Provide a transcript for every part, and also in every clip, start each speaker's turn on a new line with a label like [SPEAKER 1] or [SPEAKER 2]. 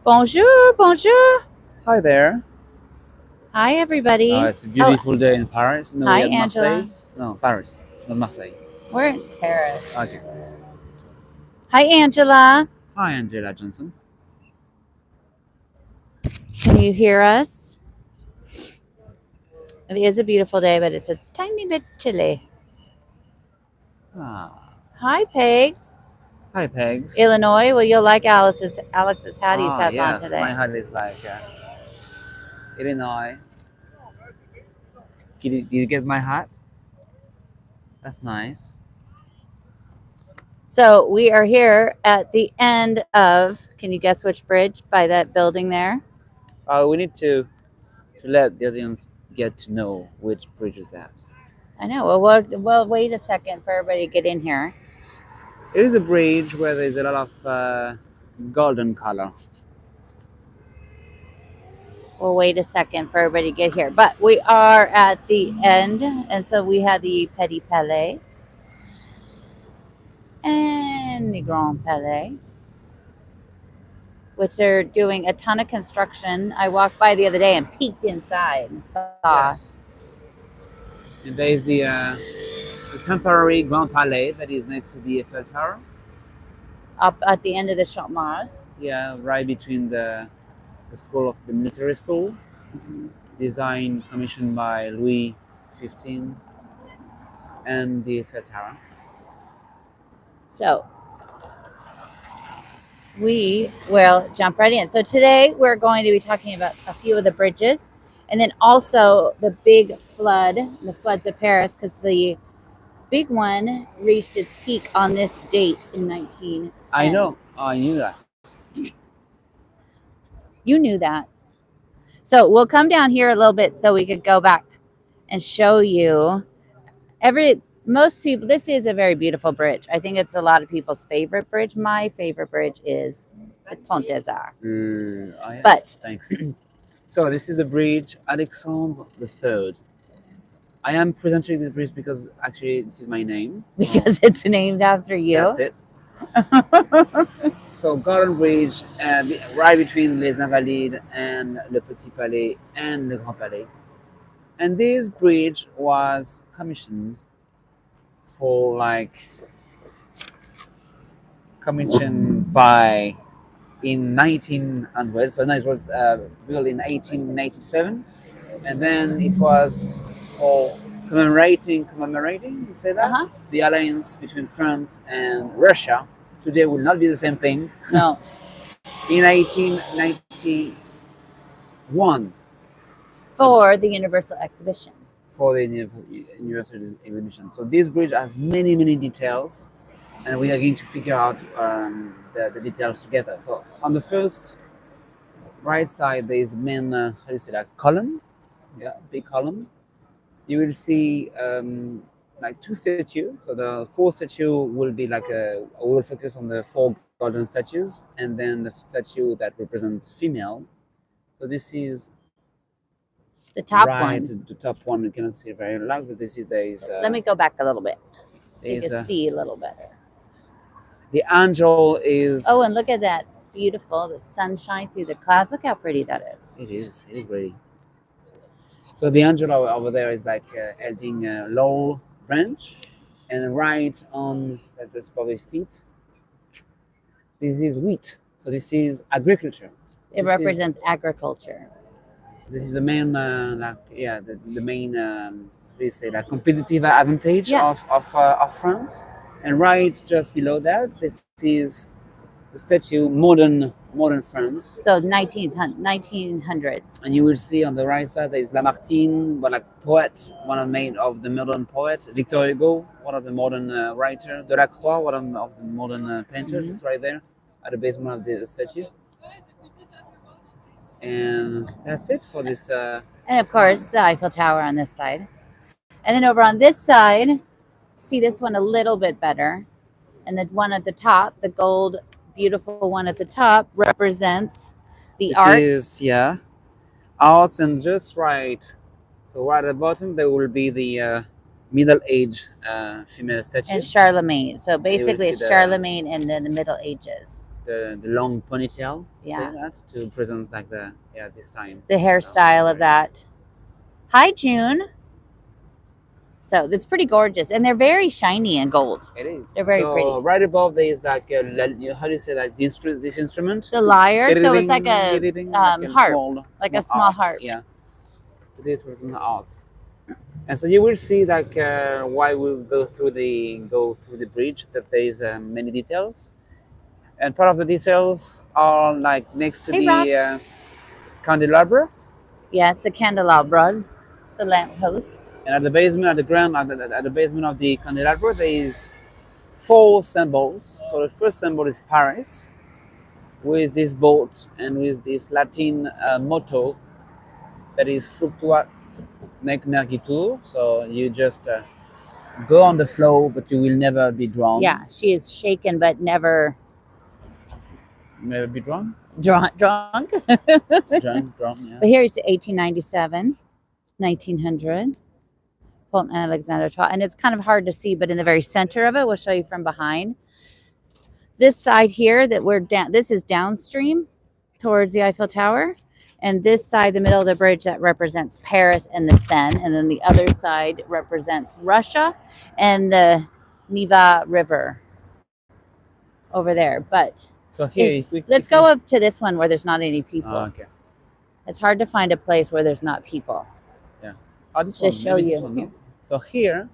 [SPEAKER 1] Bonjour, bonjour.
[SPEAKER 2] Hi there.
[SPEAKER 1] Hi, everybody.
[SPEAKER 2] It's a beautiful day in Paris. No,
[SPEAKER 1] Hi,
[SPEAKER 2] we at Marseille.
[SPEAKER 1] Angela.
[SPEAKER 2] No, Paris, not Marseille.
[SPEAKER 1] We're in Paris.
[SPEAKER 2] Okay.
[SPEAKER 1] Hi, Angela.
[SPEAKER 2] Hi, Angela Johnson.
[SPEAKER 1] Can you hear us? It is a beautiful day, but it's a tiny bit chilly.
[SPEAKER 2] Ah,
[SPEAKER 1] Hi, Pegs.
[SPEAKER 2] hi, Pegs.
[SPEAKER 1] Illinois. Well, you'll like Alex's hat he has on
[SPEAKER 2] Yes, my
[SPEAKER 1] today.
[SPEAKER 2] hat is like Illinois. Did you get my hat? That's nice.
[SPEAKER 1] So we are here at the end of. Can you guess which bridge by that building there?
[SPEAKER 2] We need to let the audience get to know which bridge is that.
[SPEAKER 1] I know. Well, wait a second for everybody to get in here.
[SPEAKER 2] It is a bridge where there's a lot of golden color.
[SPEAKER 1] We'll wait a second for everybody to get here. But we are at the end, and so we have the Petit Palais and the Grand Palais, which are doing a ton of construction. I walked by the other day and peeked inside and saw
[SPEAKER 2] Yes. And there is the temporary Grand Palais that is next to the Eiffel Tower.
[SPEAKER 1] up at the end of the Champ Mars.
[SPEAKER 2] Yeah, right between the school of the military school, design commissioned by Louis XV, and the Eiffel Tower.
[SPEAKER 1] So we will jump right in. So today we're going to be talking about a few of the bridges and then also the big flood, the floods of Paris, because the big one reached its peak on this date in 1910.
[SPEAKER 2] I know. I knew that.
[SPEAKER 1] You knew that. So we'll come down here a little bit so we could go back and show you most people. This is a very beautiful bridge. I think it's a lot of people's favorite bridge. My favorite bridge is the Pont des Arts.
[SPEAKER 2] Yeah.
[SPEAKER 1] But
[SPEAKER 2] Thanks. So this is the bridge Alexandre III. I am presenting this bridge because actually this is my name. So
[SPEAKER 1] because it's named after you.
[SPEAKER 2] that's it. So Golden Bridge, right between Les Invalides and Le Petit Palais and Le Grand Palais. And this bridge was commissioned by in 1900. So now it was built in 1897, and then it was for commemorating. You say that the alliance between France and Russia today will not be the same thing.
[SPEAKER 1] No.
[SPEAKER 2] In 1891
[SPEAKER 1] For the Universal Exhibition.
[SPEAKER 2] for the Universal Exhibition. So this bridge has many details, and we are going to figure out the details together. So on the first right side, there is the main, how do you say that, column? Yeah, big column. You will see like two statues. So the fourth statue will be we will focus on the four golden statues, and then the statue that represents female. So this is
[SPEAKER 1] the top
[SPEAKER 2] right,
[SPEAKER 1] one.
[SPEAKER 2] The top one. You cannot see very loud, but this is there is.
[SPEAKER 1] Let me go back a little bit so you
[SPEAKER 2] There's
[SPEAKER 1] can see a little better.
[SPEAKER 2] The angel is.
[SPEAKER 1] Oh, and look at that. Beautiful. The sunshine through the clouds. Look how pretty that is.
[SPEAKER 2] It is pretty. So the angel over there is like holding a laurel branch, and right on just above his feet, this is wheat. So this is agriculture.
[SPEAKER 1] It represents agriculture.
[SPEAKER 2] This is the main, the main, competitive advantage of France. And right just below that, this is the statue, modern France.
[SPEAKER 1] So 1900s.
[SPEAKER 2] And you will see on the right side there is Lamartine, poet, one of the modern poets. Victor Hugo, one of the modern writer. Delacroix, one of the modern painters, just right there at the basement of the statue. And that's it for this.
[SPEAKER 1] And of course, the Eiffel Tower on this side. And then over on this side, see this one a little bit better. And the one at the top, the gold, beautiful one at the top, represents the arts.
[SPEAKER 2] Arts, and just right. So right at the bottom, there will be the middle-aged female statue.
[SPEAKER 1] And Charlemagne. So basically, it's Charlemagne and then the Middle Ages.
[SPEAKER 2] the long ponytail.
[SPEAKER 1] Yeah.
[SPEAKER 2] Say that to present like this time.
[SPEAKER 1] The hairstyle of that. Hi, June. So it's pretty gorgeous, and they're very shiny and gold.
[SPEAKER 2] It is.
[SPEAKER 1] They're very
[SPEAKER 2] so
[SPEAKER 1] pretty.
[SPEAKER 2] right above there is like how do you say like this instrument?
[SPEAKER 1] The lyre, so it's like a harp,
[SPEAKER 2] small,
[SPEAKER 1] like a small
[SPEAKER 2] art.
[SPEAKER 1] harp.
[SPEAKER 2] Yeah. So this was an arts. And so you will see like why we'll go through the bridge that there is many details, and part of the details are like next to
[SPEAKER 1] Hey,
[SPEAKER 2] the candelabra,
[SPEAKER 1] Yes, the candelabras, the lampposts.
[SPEAKER 2] and at the basement, at the ground, at the basement of the candelabra, there is 4 symbols. So the first symbol is Paris, with this boat and with this Latin motto that is fluctuat nec mergitur. So you just go on the flow, but you will never be drowned.
[SPEAKER 1] Yeah, she is shaken but never
[SPEAKER 2] Never be drowned.
[SPEAKER 1] drunk.
[SPEAKER 2] Drunk, yeah.
[SPEAKER 1] But here is 1897, 1900. Pont Alexander Toit, and it's kind of hard to see, but in the very center of it, we'll show you from behind. This side here that we're down, this is downstream towards the Eiffel Tower, and this side, the middle of the bridge, that represents Paris and the Seine, and then the other side represents Russia and the Neva River over there. But
[SPEAKER 2] So here,
[SPEAKER 1] let's go up to this one where there's not any people.
[SPEAKER 2] Oh, okay.
[SPEAKER 1] It's hard to find a place where there's not people.
[SPEAKER 2] Yeah. Oh, this
[SPEAKER 1] Just
[SPEAKER 2] one,
[SPEAKER 1] show
[SPEAKER 2] maybe
[SPEAKER 1] you.
[SPEAKER 2] this one, no? So here,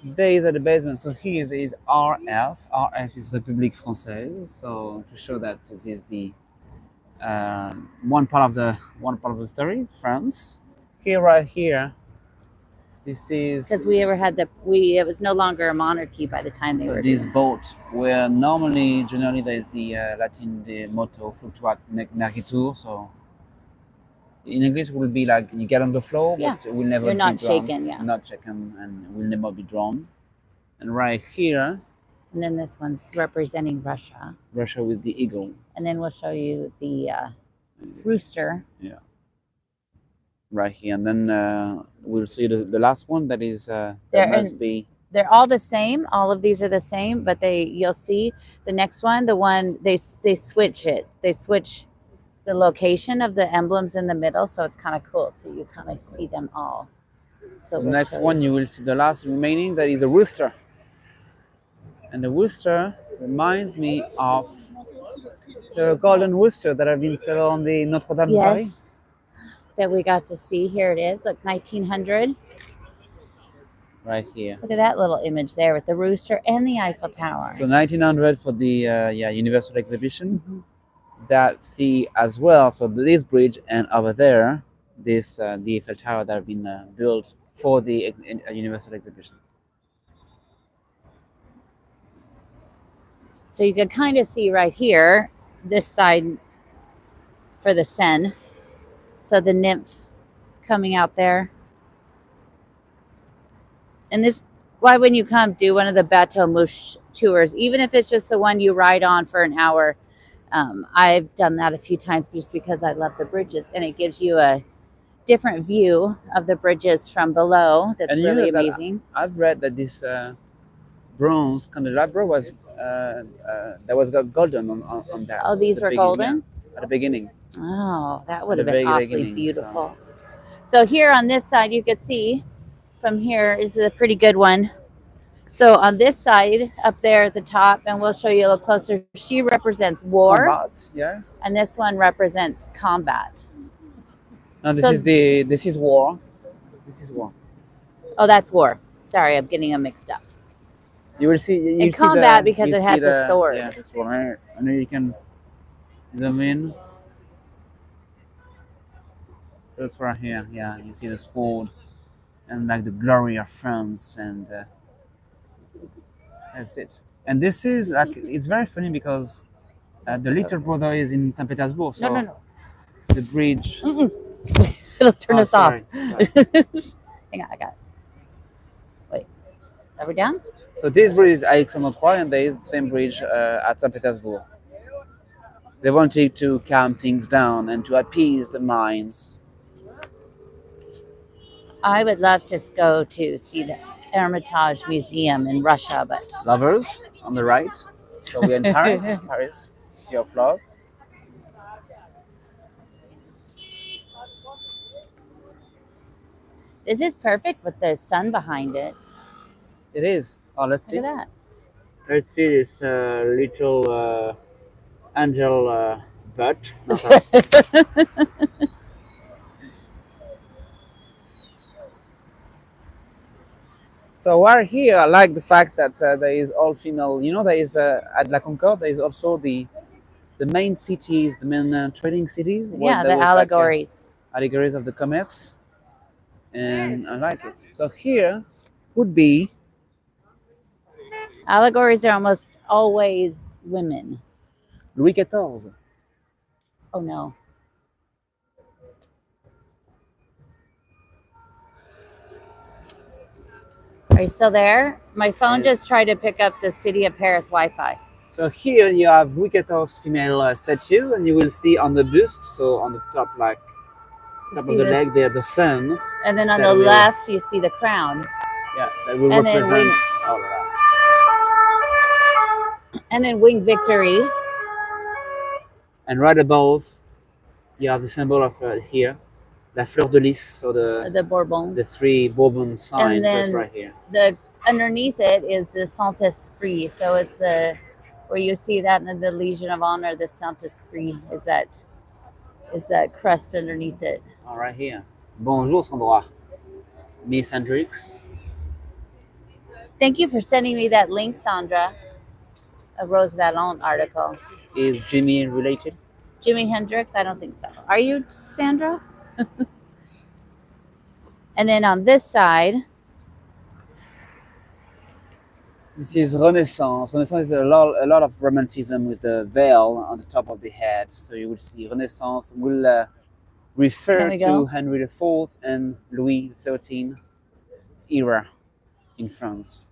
[SPEAKER 2] there is at the basement. So here is RF. RF is République Française. So to show that this is the one part of the story, France. Here, right here, this is
[SPEAKER 1] Because it was no longer a monarchy by the time they
[SPEAKER 2] so
[SPEAKER 1] were
[SPEAKER 2] this
[SPEAKER 1] doing
[SPEAKER 2] boat where generally there is the Latin the motto fluctuat nec mergitur. So in English it will be like you get on the floor,
[SPEAKER 1] Yeah.
[SPEAKER 2] but it will never
[SPEAKER 1] You're
[SPEAKER 2] be
[SPEAKER 1] not
[SPEAKER 2] drowned.
[SPEAKER 1] shaken, yeah.
[SPEAKER 2] Not shaken, and will never be drawn. And right here,
[SPEAKER 1] And then this one's representing Russia.
[SPEAKER 2] Russia with the eagle.
[SPEAKER 1] And then we'll show you the rooster.
[SPEAKER 2] Yeah. Right here, and then we'll see the last one. That is that must be.
[SPEAKER 1] They're all the same. All of these are the same, but you'll see the next one. The one they switch it. They switch the location of the emblems in the middle, so it's kind of cool. So you kind of see them all. So
[SPEAKER 2] The next one you will see the last remaining. That is a rooster, and the rooster reminds me of the golden rooster that have been set on the Notre Dame.
[SPEAKER 1] Yes, that we got to see. Here it is. Look, 1900.
[SPEAKER 2] Right here.
[SPEAKER 1] Look at that little image there with the rooster and the Eiffel Tower.
[SPEAKER 2] So 1900 for the Universal Exhibition. That the as well. So this bridge and over there, this the Eiffel Tower that have been built for the Universal Exhibition.
[SPEAKER 1] So you can kind of see right here, this side for the Seine. So the nymph coming out there. And this, why wouldn't you come do one of the Bateau Mouche tours, even if it's just the one you ride on for an hour? I've done that a few times just because I love the bridges, and it gives you a different view of the bridges from below. That's
[SPEAKER 2] And you
[SPEAKER 1] really
[SPEAKER 2] know that
[SPEAKER 1] amazing.
[SPEAKER 2] I've read that this bronze candelabra was that was golden on that.
[SPEAKER 1] Oh, these
[SPEAKER 2] The
[SPEAKER 1] were
[SPEAKER 2] beginning,
[SPEAKER 1] golden?
[SPEAKER 2] yeah, at the beginning.
[SPEAKER 1] Oh, that would
[SPEAKER 2] The
[SPEAKER 1] have been
[SPEAKER 2] very
[SPEAKER 1] awfully
[SPEAKER 2] beginning,
[SPEAKER 1] beautiful. So here on this side, you can see from here is a pretty good one. So on this side up there at the top, and we'll show you a little closer, she represents war,
[SPEAKER 2] Combat, yeah.
[SPEAKER 1] and this one represents combat.
[SPEAKER 2] No, this
[SPEAKER 1] So-
[SPEAKER 2] is war. This is war.
[SPEAKER 1] Oh, that's war. Sorry, I'm getting them mixed up.
[SPEAKER 2] You will see. You
[SPEAKER 1] And
[SPEAKER 2] see
[SPEAKER 1] combat because
[SPEAKER 2] you
[SPEAKER 1] it
[SPEAKER 2] see
[SPEAKER 1] has a sword.
[SPEAKER 2] Yeah, the sword. And then you can zoom in. That's right here. Yeah, you see the sword and like the glory of France, and that's it. And this is like it's very funny because the little brother is in St. Petersburg. So
[SPEAKER 1] No.
[SPEAKER 2] the bridge.
[SPEAKER 1] It'll turn
[SPEAKER 2] Oh,
[SPEAKER 1] us off.
[SPEAKER 2] sorry.
[SPEAKER 1] Hang on, I got it. Wait, are we down?
[SPEAKER 2] So this bridge is Alexandre III, and there is the same bridge at St. Petersburg. They wanted to calm things down and to appease the minds.
[SPEAKER 1] I would love to go to see the Hermitage Museum in Russia, but
[SPEAKER 2] Lovers on the right. So we're in Paris, Paris, City of Love.
[SPEAKER 1] This is perfect with the sun behind it.
[SPEAKER 2] It is. Oh, let's
[SPEAKER 1] Look
[SPEAKER 2] see.
[SPEAKER 1] at
[SPEAKER 2] Let's see this little angel butt. No, sorry.
[SPEAKER 1] that.
[SPEAKER 2] So while here, I like the fact that there is all female. You know, there is at La Concorde. There is also the main cities, the main trading cities, where
[SPEAKER 1] Yeah,
[SPEAKER 2] there
[SPEAKER 1] the
[SPEAKER 2] was like
[SPEAKER 1] allegories.
[SPEAKER 2] allegories of the commerce, and I like it. So here would be
[SPEAKER 1] Allegories are almost always women.
[SPEAKER 2] Louis XIV.
[SPEAKER 1] Oh no. Are you still there? My phone
[SPEAKER 2] Yes.
[SPEAKER 1] just tried to pick up the City of Paris Wi-Fi.
[SPEAKER 2] So here you have Louis XIV female statue, and you will see on the bust, so on the top, like
[SPEAKER 1] You
[SPEAKER 2] top
[SPEAKER 1] see
[SPEAKER 2] of the leg,
[SPEAKER 1] this?
[SPEAKER 2] there the sun.
[SPEAKER 1] And then on
[SPEAKER 2] that
[SPEAKER 1] the
[SPEAKER 2] will-
[SPEAKER 1] left, you see the crown.
[SPEAKER 2] Yeah, that will
[SPEAKER 1] And then
[SPEAKER 2] represent
[SPEAKER 1] wing-
[SPEAKER 2] all of that.
[SPEAKER 1] And then Wing Victory.
[SPEAKER 2] And right above, you have the symbol of here, la fleur de lys, so
[SPEAKER 1] The Bourbons.
[SPEAKER 2] the three Bourbon signs
[SPEAKER 1] And then
[SPEAKER 2] just right here.
[SPEAKER 1] the underneath it is the Saint Esprit. So it's the where you see that in the Legion of Honor, the Saint Esprit is that crest underneath it.
[SPEAKER 2] All right here. Bonjour, Sandra. Miss Hendrix.
[SPEAKER 1] Thank you for sending me that link, Sandra. A Rose Valente article.
[SPEAKER 2] Is Jimmy related?
[SPEAKER 1] Jimi Hendrix? I don't think so. Are you, Sandra? And then on this side,
[SPEAKER 2] This is Renaissance. Renaissance is a lot of romanticism with the veil on the top of the head. So you will see Renaissance will
[SPEAKER 1] There
[SPEAKER 2] refer
[SPEAKER 1] we
[SPEAKER 2] to
[SPEAKER 1] go.
[SPEAKER 2] Henry IV and Louis XIII era in France.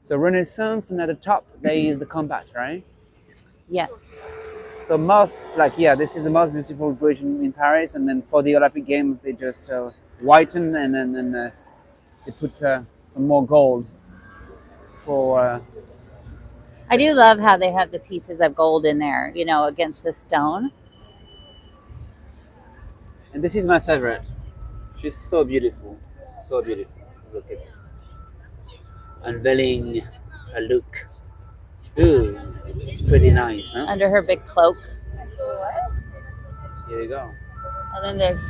[SPEAKER 2] So Renaissance, and at the top there is the combat, right?
[SPEAKER 1] yes.
[SPEAKER 2] So this is the most beautiful bridge in Paris. And then for the Olympic Games, they just whiten and then they put some more gold for.
[SPEAKER 1] I do love how they have the pieces of gold in there, against the stone.
[SPEAKER 2] And this is my favorite. She's so beautiful, so beautiful. Look at this. Unveiling her look. Ooh, pretty nice, huh?
[SPEAKER 1] Under her big cloak.
[SPEAKER 2] Here you go.
[SPEAKER 1] And then the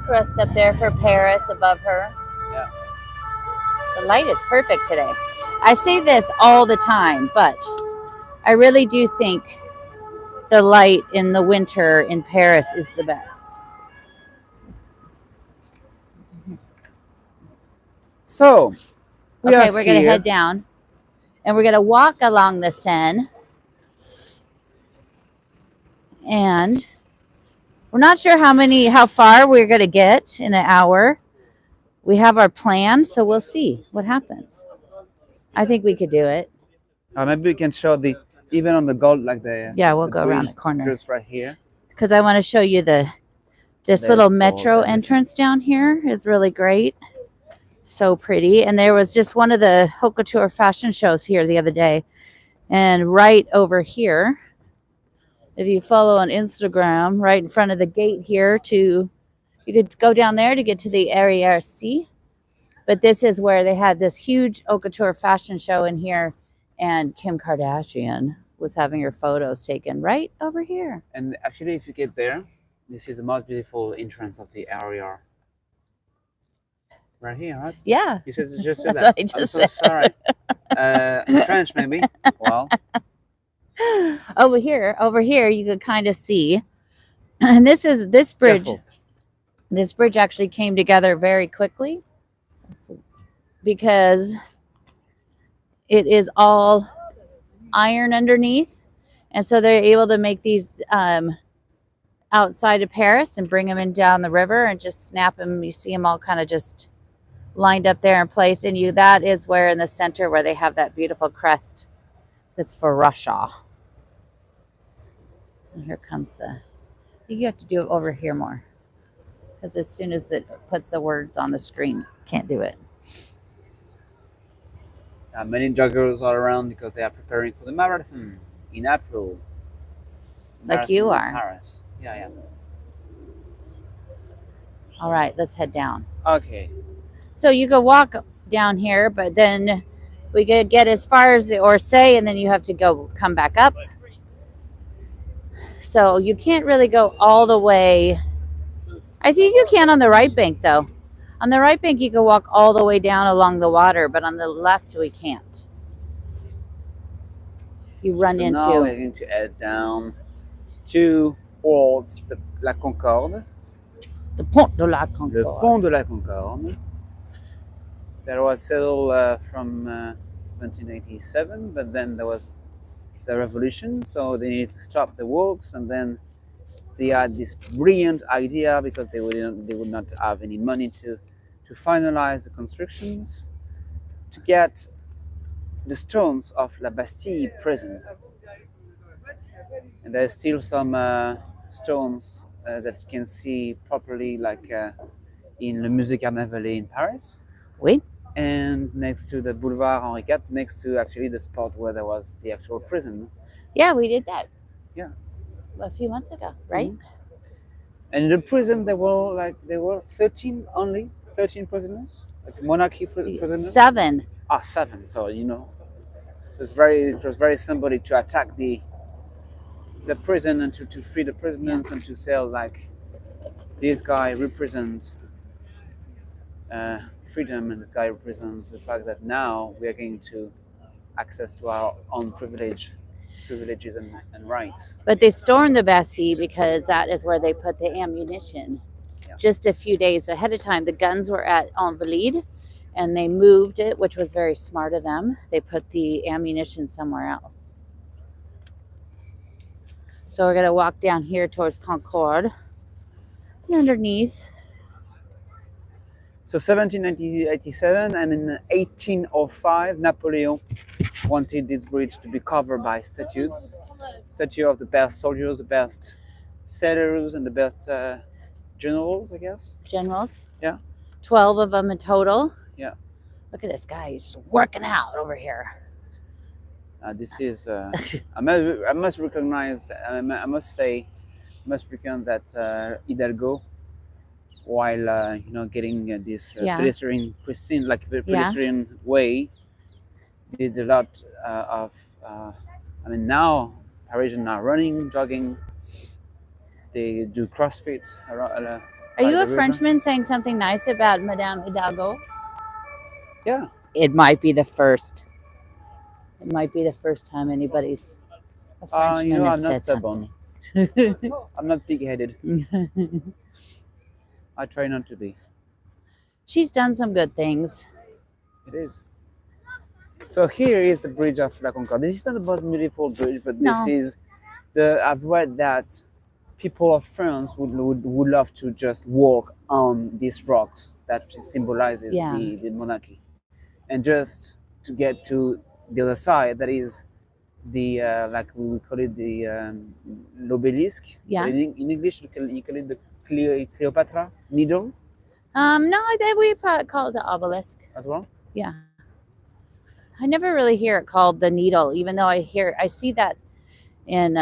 [SPEAKER 1] crest up there for Paris above her.
[SPEAKER 2] Yeah.
[SPEAKER 1] The light is perfect today. I say this all the time, but I really do think the light in the winter in Paris is the best.
[SPEAKER 2] So,
[SPEAKER 1] We're going to head down and we're going to walk along the Seine. And we're not sure how far we're going to get in an hour. We have our plan, so we'll see what happens. I think we could do it.
[SPEAKER 2] Maybe we can show even on the gold, like the.
[SPEAKER 1] Yeah, we'll
[SPEAKER 2] the
[SPEAKER 1] go around
[SPEAKER 2] bridge
[SPEAKER 1] the corner.
[SPEAKER 2] Just right here.
[SPEAKER 1] Because I want to show you this
[SPEAKER 2] There's
[SPEAKER 1] little
[SPEAKER 2] gold,
[SPEAKER 1] metro
[SPEAKER 2] everything.
[SPEAKER 1] entrance down here is really great. So pretty. And there was just one of the haute couture fashion shows here the other day. And right over here, if you follow on Instagram, right in front of the gate here you could go down there to get to the Arrière C. But this is where they had this huge haute couture fashion show in here. And Kim Kardashian was having her photos taken right over here.
[SPEAKER 2] And actually, if you get there, this is the most beautiful entrance of the area. Right here, right?
[SPEAKER 1] Yeah.
[SPEAKER 2] You just
[SPEAKER 1] That's
[SPEAKER 2] said that.
[SPEAKER 1] what I
[SPEAKER 2] I'm
[SPEAKER 1] just
[SPEAKER 2] so
[SPEAKER 1] said.
[SPEAKER 2] sorry. In French, maybe. Well,
[SPEAKER 1] Over here, you could kind of see. And this bridge.
[SPEAKER 2] careful.
[SPEAKER 1] This bridge actually came together very quickly because it is all iron underneath. And so they're able to make these outside of Paris and bring them in down the river and just snap them. You see them all kind of just lined up there in place. And that is where in the center where they have that beautiful crest that's for Russia. And here comes you have to do it over here more. Because as soon as it puts the words on the screen, can't do it.
[SPEAKER 2] Many joggers are around because they are preparing for the marathon in April.
[SPEAKER 1] Like you
[SPEAKER 2] Marathon in
[SPEAKER 1] are.
[SPEAKER 2] Paris. Yeah, yeah.
[SPEAKER 1] All right, let's head down.
[SPEAKER 2] Okay.
[SPEAKER 1] So you could walk down here, but then we could get as far as the Orsay, and then you have to come back up. So you can't really go all the way. I think you can on the right bank, though. On the right bank, you can walk all the way down along the water, but on the left, we can't. You run
[SPEAKER 2] So now we're
[SPEAKER 1] into
[SPEAKER 2] going to head down towards La Concorde,
[SPEAKER 1] the Pont de la
[SPEAKER 2] le
[SPEAKER 1] Concorde.
[SPEAKER 2] Pont de la Concorde. There was still from 1787, but then there was the revolution, so they needed to stop the works, and then they had this brilliant idea because they would not have any money to finalize the constructions, to get the stones of La Bastille prison. And there's still some stones that you can see properly, like in the Musée Carnavalet in Paris.
[SPEAKER 1] Oui.
[SPEAKER 2] And next to the Boulevard Henri IV, next to actually the spot where there was the actual prison.
[SPEAKER 1] Yeah, we did that.
[SPEAKER 2] Yeah.
[SPEAKER 1] A few months ago, right?
[SPEAKER 2] Mm-hmm. And in the prison, there were 13 prisoners, like monarchy prisoners.
[SPEAKER 1] 7.
[SPEAKER 2] 7. So it was very symbolic to attack the prison and to free the prisoners and to say like this guy represents freedom, and this guy represents the fact that now we are going to access to our own privileges and rights.
[SPEAKER 1] But they stormed the Bastille because that is where they put the ammunition.
[SPEAKER 2] Yeah.
[SPEAKER 1] Just a few days ahead of time, the guns were at Invalides, and they moved it, which was very smart of them. They put the ammunition somewhere else. So we're going to walk down here towards Concorde. And underneath.
[SPEAKER 2] So 1787, and in 1805, Napoleon wanted this bridge to be covered by statues. Statue of the best soldiers, the best sailors, and the best generals, I guess.
[SPEAKER 1] Generals?
[SPEAKER 2] Yeah.
[SPEAKER 1] 12 of them in total.
[SPEAKER 2] Yeah.
[SPEAKER 1] Look at this guy. He's just working out over here.
[SPEAKER 2] This is, I must recognize, I must reckon that Hidalgo, while getting this pedestrian pristine, like pedestrian way, did a lot of. Now Parisians are running, jogging. They do CrossFit.
[SPEAKER 1] Are you a Frenchman saying something nice about Madame Hidalgo?
[SPEAKER 2] Yeah.
[SPEAKER 1] It might be the first. It might be the first time anybody's a Frenchman has
[SPEAKER 2] I'm
[SPEAKER 1] said
[SPEAKER 2] not stubborn. I'm not pig-headed. I try not to be.
[SPEAKER 1] She's done some good things.
[SPEAKER 2] It is. So here is the bridge of La Concorde. This is not the most beautiful bridge, but this is I've read that people of France would love to just walk on these rocks that symbolizes the monarchy, and just to get to the other side, that is the like we call it the l'obélisque.
[SPEAKER 1] Yeah.
[SPEAKER 2] In English, you call it the Cleopatra needle.
[SPEAKER 1] No, we call it the obelisk
[SPEAKER 2] as well.
[SPEAKER 1] Yeah. I never really hear it called the needle, even though I see that in.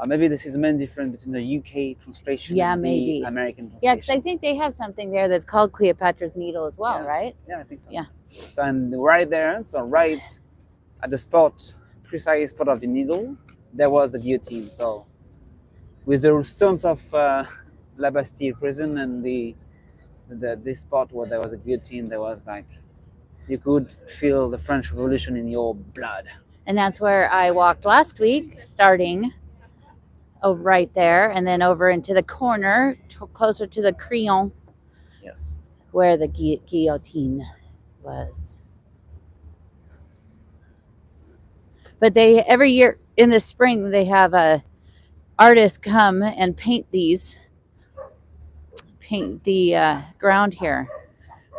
[SPEAKER 2] Maybe this is the main difference between the UK translation and the American translation.
[SPEAKER 1] Yeah, because I think they have something there that's called Cleopatra's Needle as well, right?
[SPEAKER 2] Yeah, I think so.
[SPEAKER 1] Yeah.
[SPEAKER 2] So and right there, so right at the precise spot of the needle, there was the guillotine. So with the stones of La Bastille prison and this spot where there was a guillotine, there was like, you could feel the French Revolution in your blood.
[SPEAKER 1] And that's where I walked last week, starting over right there, and then over into the corner, closer to the Crillon.
[SPEAKER 2] Yes.
[SPEAKER 1] Where the guillotine was. But every year in the spring, they have artists come and paint the ground here.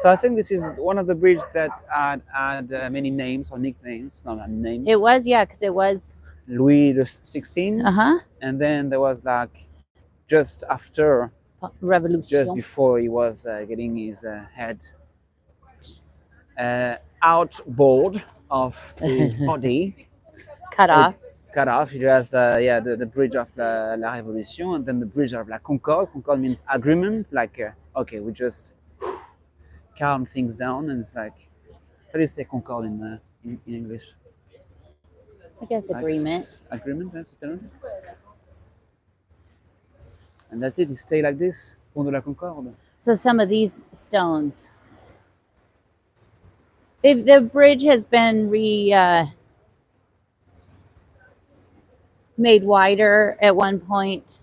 [SPEAKER 2] So I think this is one of the bridges that had many names or nicknames, not names.
[SPEAKER 1] It was, because it was
[SPEAKER 2] Louis XVI. And then there was like just after
[SPEAKER 1] Revolution,
[SPEAKER 2] just before he was getting his head outboard. of his body
[SPEAKER 1] Cut off.
[SPEAKER 2] cut off. It has the bridge of la Révolution, and then the bridge of la Concorde. Concorde means agreement, like okay, we just calm things down, and it's like, how do you say Concorde in English?
[SPEAKER 1] I guess
[SPEAKER 2] Like
[SPEAKER 1] agreement.
[SPEAKER 2] agreement, that's the term. And that's it. It stay like this. Pont de la Concorde.
[SPEAKER 1] So some of these stones, the bridge has been made wider at one point.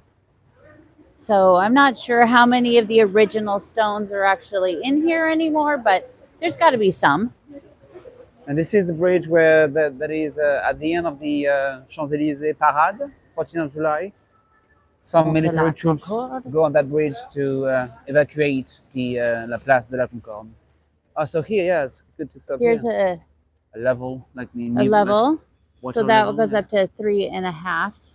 [SPEAKER 1] So I'm not sure how many of the original stones are actually in here anymore, but there's got to be some.
[SPEAKER 2] And this is the bridge where that is at the end of the Champs-Élysées parade, 14th of July. Some
[SPEAKER 1] Pont de la
[SPEAKER 2] military troops
[SPEAKER 1] Concorde.
[SPEAKER 2] go on that bridge to evacuate the La Place de la Concorde. Oh, so here, yeah, it's good to stop
[SPEAKER 1] Here's
[SPEAKER 2] here. A level, like the
[SPEAKER 1] a level.
[SPEAKER 2] Like water
[SPEAKER 1] So that
[SPEAKER 2] level,
[SPEAKER 1] goes
[SPEAKER 2] yeah.
[SPEAKER 1] up to 3.5.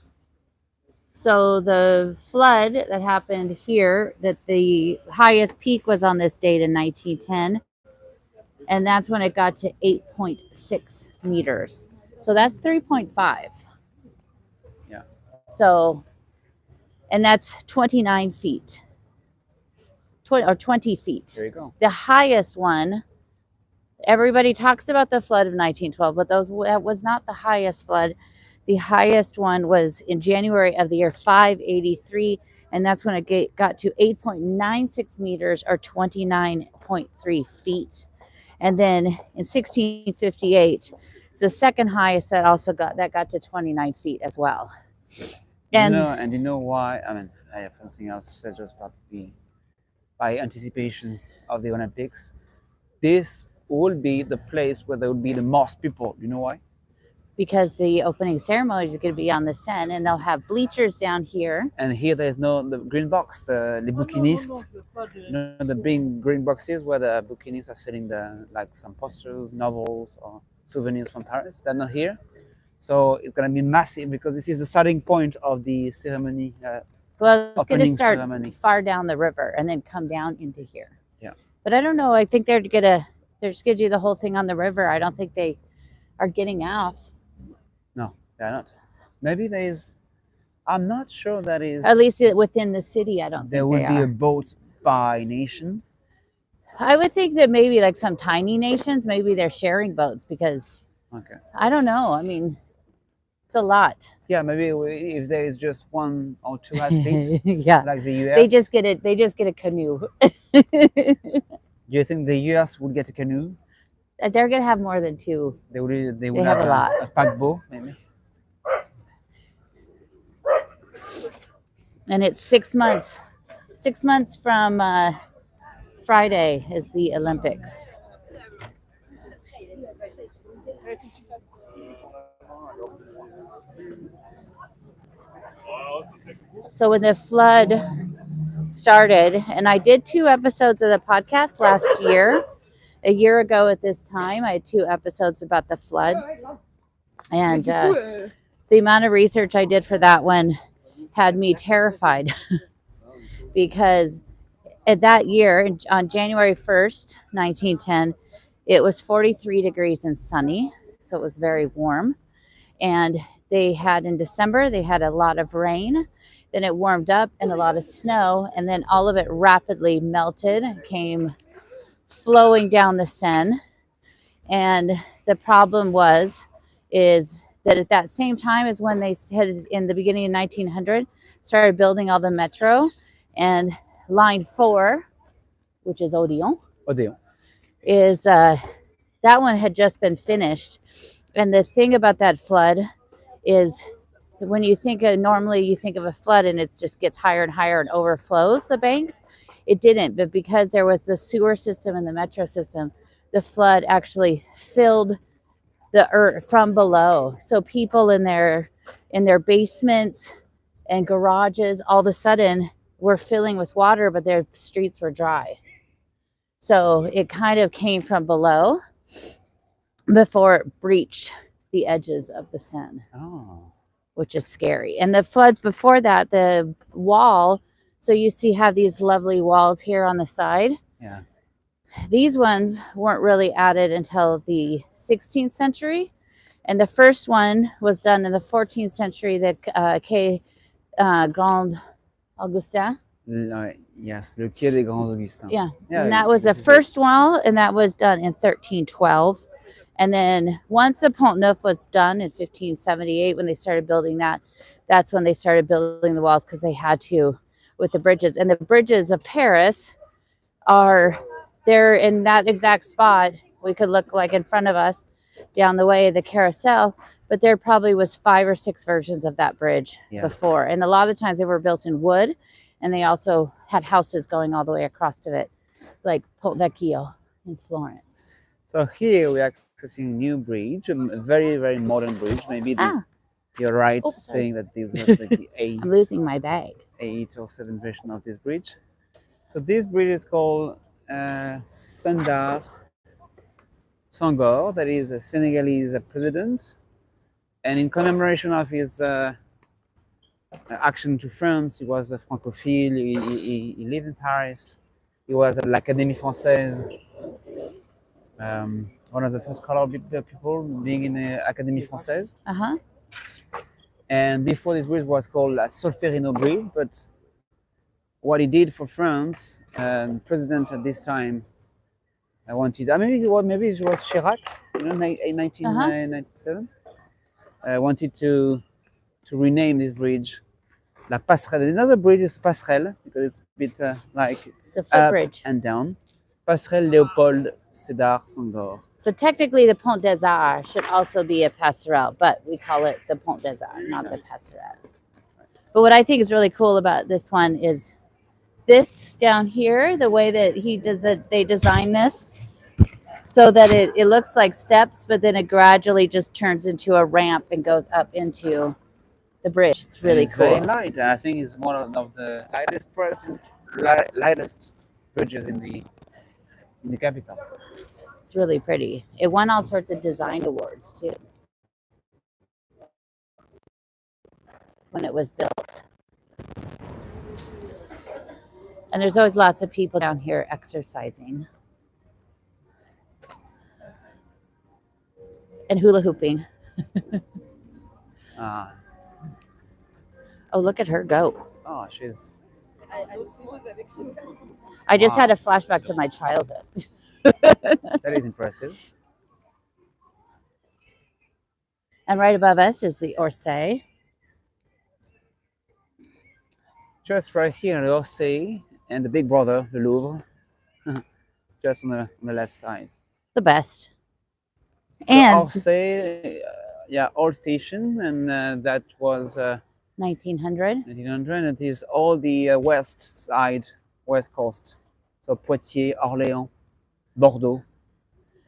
[SPEAKER 1] So the flood that happened here, that the highest peak was on this date in 1910, and that's when it got to 8.6 meters. So that's 3.5.
[SPEAKER 2] Yeah.
[SPEAKER 1] So, and that's 29 feet. 20 feet.
[SPEAKER 2] There you go.
[SPEAKER 1] The highest one, everybody talks about the flood of 1912, but that was not the highest flood. The highest one was in January of the year 583, and that's when it got to 8.96 meters or 29.3 feet. And then in 1658, it's the second highest that got to 29 feet as well.
[SPEAKER 2] And you know why? I mean, I have something else to say just about by anticipation of the Olympics. This will be the place where there will be the most people. You know why?
[SPEAKER 1] Because the opening ceremony is going to be on the Seine, and they'll have bleachers down here.
[SPEAKER 2] And here there's the green box, les bouquinistes. You know, the big green boxes where the bouquinistes are selling some posters, novels, or souvenirs from Paris. They're not here. So it's going to be massive because this is the starting point of the ceremony.
[SPEAKER 1] Well, it's going to start
[SPEAKER 2] ceremony.
[SPEAKER 1] far down the river and then come down into here.
[SPEAKER 2] Yeah.
[SPEAKER 1] But I don't know. I think they're just going to do the whole thing on the river. I don't think they are getting off.
[SPEAKER 2] No, they're not. Maybe there is. I'm not sure that is.
[SPEAKER 1] At least within the city, I don't think
[SPEAKER 2] there would be
[SPEAKER 1] are.
[SPEAKER 2] a boat by nation.
[SPEAKER 1] I would think that maybe like some tiny nations, maybe they're sharing boats because.
[SPEAKER 2] Okay.
[SPEAKER 1] I don't know. I mean, it's a lot.
[SPEAKER 2] Yeah, maybe if there is just one or two athletes,
[SPEAKER 1] yeah,
[SPEAKER 2] like the US.
[SPEAKER 1] They just get a canoe.
[SPEAKER 2] Do you think the US would get a canoe?
[SPEAKER 1] They're gonna have more than two.
[SPEAKER 2] They would
[SPEAKER 1] have
[SPEAKER 2] have
[SPEAKER 1] a lot.
[SPEAKER 2] A paquebot, maybe.
[SPEAKER 1] And it's 6 months. 6 months from Friday is the Olympics. So when the flood started, and I did 2 episodes of the podcast last year. A year ago at this time, I had 2 episodes about the floods. And the amount of research I did for that one had me terrified because at that year, on January 1st, 1910, it was 43 degrees and sunny. So it was very warm. And in December, they had a lot of rain. Then it warmed up and a lot of snow. And then all of it rapidly melted, came flowing down the Seine. And the problem is that at that same time as when they had in the beginning of 1900 started building all the metro, and line 4, which is Odeon, is that one had just been finished. And the thing about that flood is when you normally you think of a flood and it just gets higher and higher and overflows the banks. It didn't, but because there was the sewer system and the metro system, the flood actually filled the earth from below. So people in their basements and garages all of a sudden were filling with water, but their streets were dry. So it kind of came from below before it breached the edges of the Seine.
[SPEAKER 2] Oh.
[SPEAKER 1] Which is scary. And the floods before that, the wall, so you have these lovely walls here on the side.
[SPEAKER 2] Yeah.
[SPEAKER 1] These ones weren't really added until the 16th century, and the first one was done in the 14th century, the Quai Grand Augustin.
[SPEAKER 2] Yes, le Quai des Grands Augustins.
[SPEAKER 1] Yeah,
[SPEAKER 2] Yeah,
[SPEAKER 1] and that was the
[SPEAKER 2] this is
[SPEAKER 1] first wall, and that was done in 1312. And then once the Pont Neuf was done in 1578, when they started building that, that's when they started building the walls because they had to with the bridges. And the bridges of Paris are there in that exact spot. We could look like in front of us down the way, the carousel, but there probably was 5 or 6 versions of that bridge
[SPEAKER 2] Yeah.
[SPEAKER 1] before. And a lot of times they were built in wood, and they also had houses going all the way across to it, like Ponte Vecchio in Florence.
[SPEAKER 2] So here we are accessing a new bridge, a very, very modern bridge. Maybe you're right saying that this was like the
[SPEAKER 1] I'm losing my bag.
[SPEAKER 2] 8 or 7 version of this bridge. So this bridge is called Sundar Senghor, that is a Senegalese president. And in commemoration of his action to France, he was a francophile, he lived in Paris, he was at l'Académie Française, one of the first colored people being in the Académie Française.
[SPEAKER 1] Uh-huh.
[SPEAKER 2] And before this bridge was called La Solferino Bridge, but what he did for France, president at this time, I wanted, maybe it was Chirac, in 1997, wanted to rename this bridge La Passerelle. Another bridge is Passerelle, because it's a bit like
[SPEAKER 1] It's a
[SPEAKER 2] up
[SPEAKER 1] footbridge.
[SPEAKER 2] and down. Passerelle Léopold Sédar Senghor.
[SPEAKER 1] So technically the Pont des Arts should also be a passerelle, but we call it the Pont des Arts, not the passerelle. But what I think is really cool about this one is this down here, the way that they designed this so that it looks like steps, but then it gradually just turns into a ramp and goes up into the bridge. It's really
[SPEAKER 2] It's
[SPEAKER 1] cool.
[SPEAKER 2] very light. I think it's one of the lightest bridges in the capital.
[SPEAKER 1] It's really pretty. It won all sorts of design awards too when it was built. And there's always lots of people down here exercising and hula hooping. Oh, look at her go.
[SPEAKER 2] Oh, she's...
[SPEAKER 1] I just had a flashback to my childhood.
[SPEAKER 2] That is impressive.
[SPEAKER 1] And right above us is the Orsay.
[SPEAKER 2] Just right here, the Orsay and the big brother, the Louvre, just on the left side.
[SPEAKER 1] The best.
[SPEAKER 2] So
[SPEAKER 1] And
[SPEAKER 2] Orsay, old station, and that was
[SPEAKER 1] 1900.
[SPEAKER 2] 1900. It is all the west coast. So Poitiers, Orléans, Bordeaux.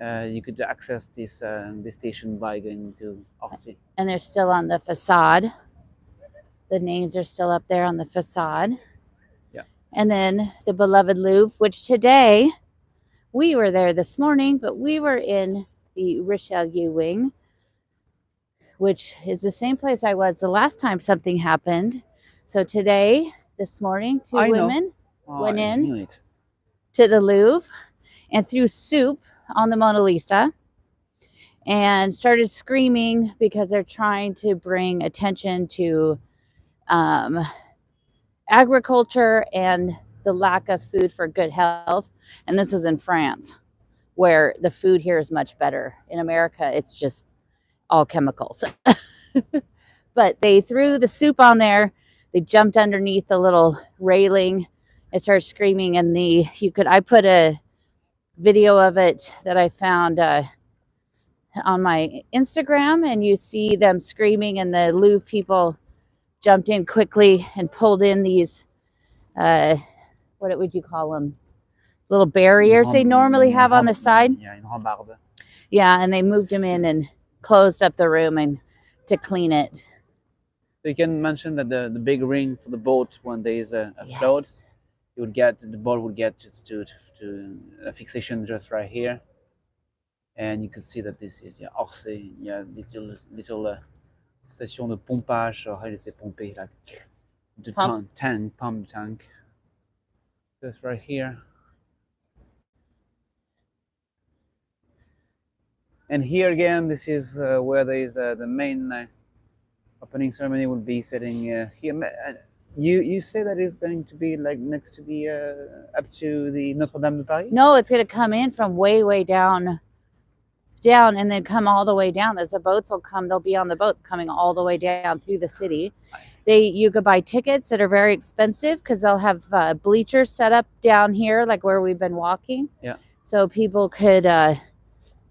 [SPEAKER 2] You could access this station by going to Orsay.
[SPEAKER 1] And they're still on the facade. The names are still up there on the facade.
[SPEAKER 2] Yeah.
[SPEAKER 1] And then the beloved Louvre, which today, we were there this morning, but we were in the Richelieu wing, which is the same place I was the last time something happened. So today, this morning, two women went in to the Louvre and threw soup on the Mona Lisa and started screaming because they're trying to bring attention to agriculture and the lack of food for good health. And this is in France, where the food here is much better. In America, it's just all chemicals. But they threw the soup on there. They jumped underneath the little railing and started screaming. And I put a video of it that I found on my Instagram, and you see them screaming, and the Louvre people jumped in quickly and pulled in these, what would you call them? Little barriers they normally have on the side.
[SPEAKER 2] Yeah, une rambarde.
[SPEAKER 1] Yeah, and they moved them in and closed up the room and to clean it.
[SPEAKER 2] So you can mention that the big ring for the boat when there is a float, the boat would get just to a fixation just right here, and you could see that this is Orsay. Little station de pompage, or how do you say pomper, like the pump tank, just right here. And here again, this is where there is the main opening ceremony will be setting here. You say that it's going to be like next to the up to the Notre Dame de Paris?
[SPEAKER 1] No, it's going to come in from way down, and then come all the way down. As the boats will come, they'll be on the boats coming all the way down through the city. You could buy tickets that are very expensive because they'll have bleachers set up down here, like where we've been walking.
[SPEAKER 2] Yeah.
[SPEAKER 1] So people could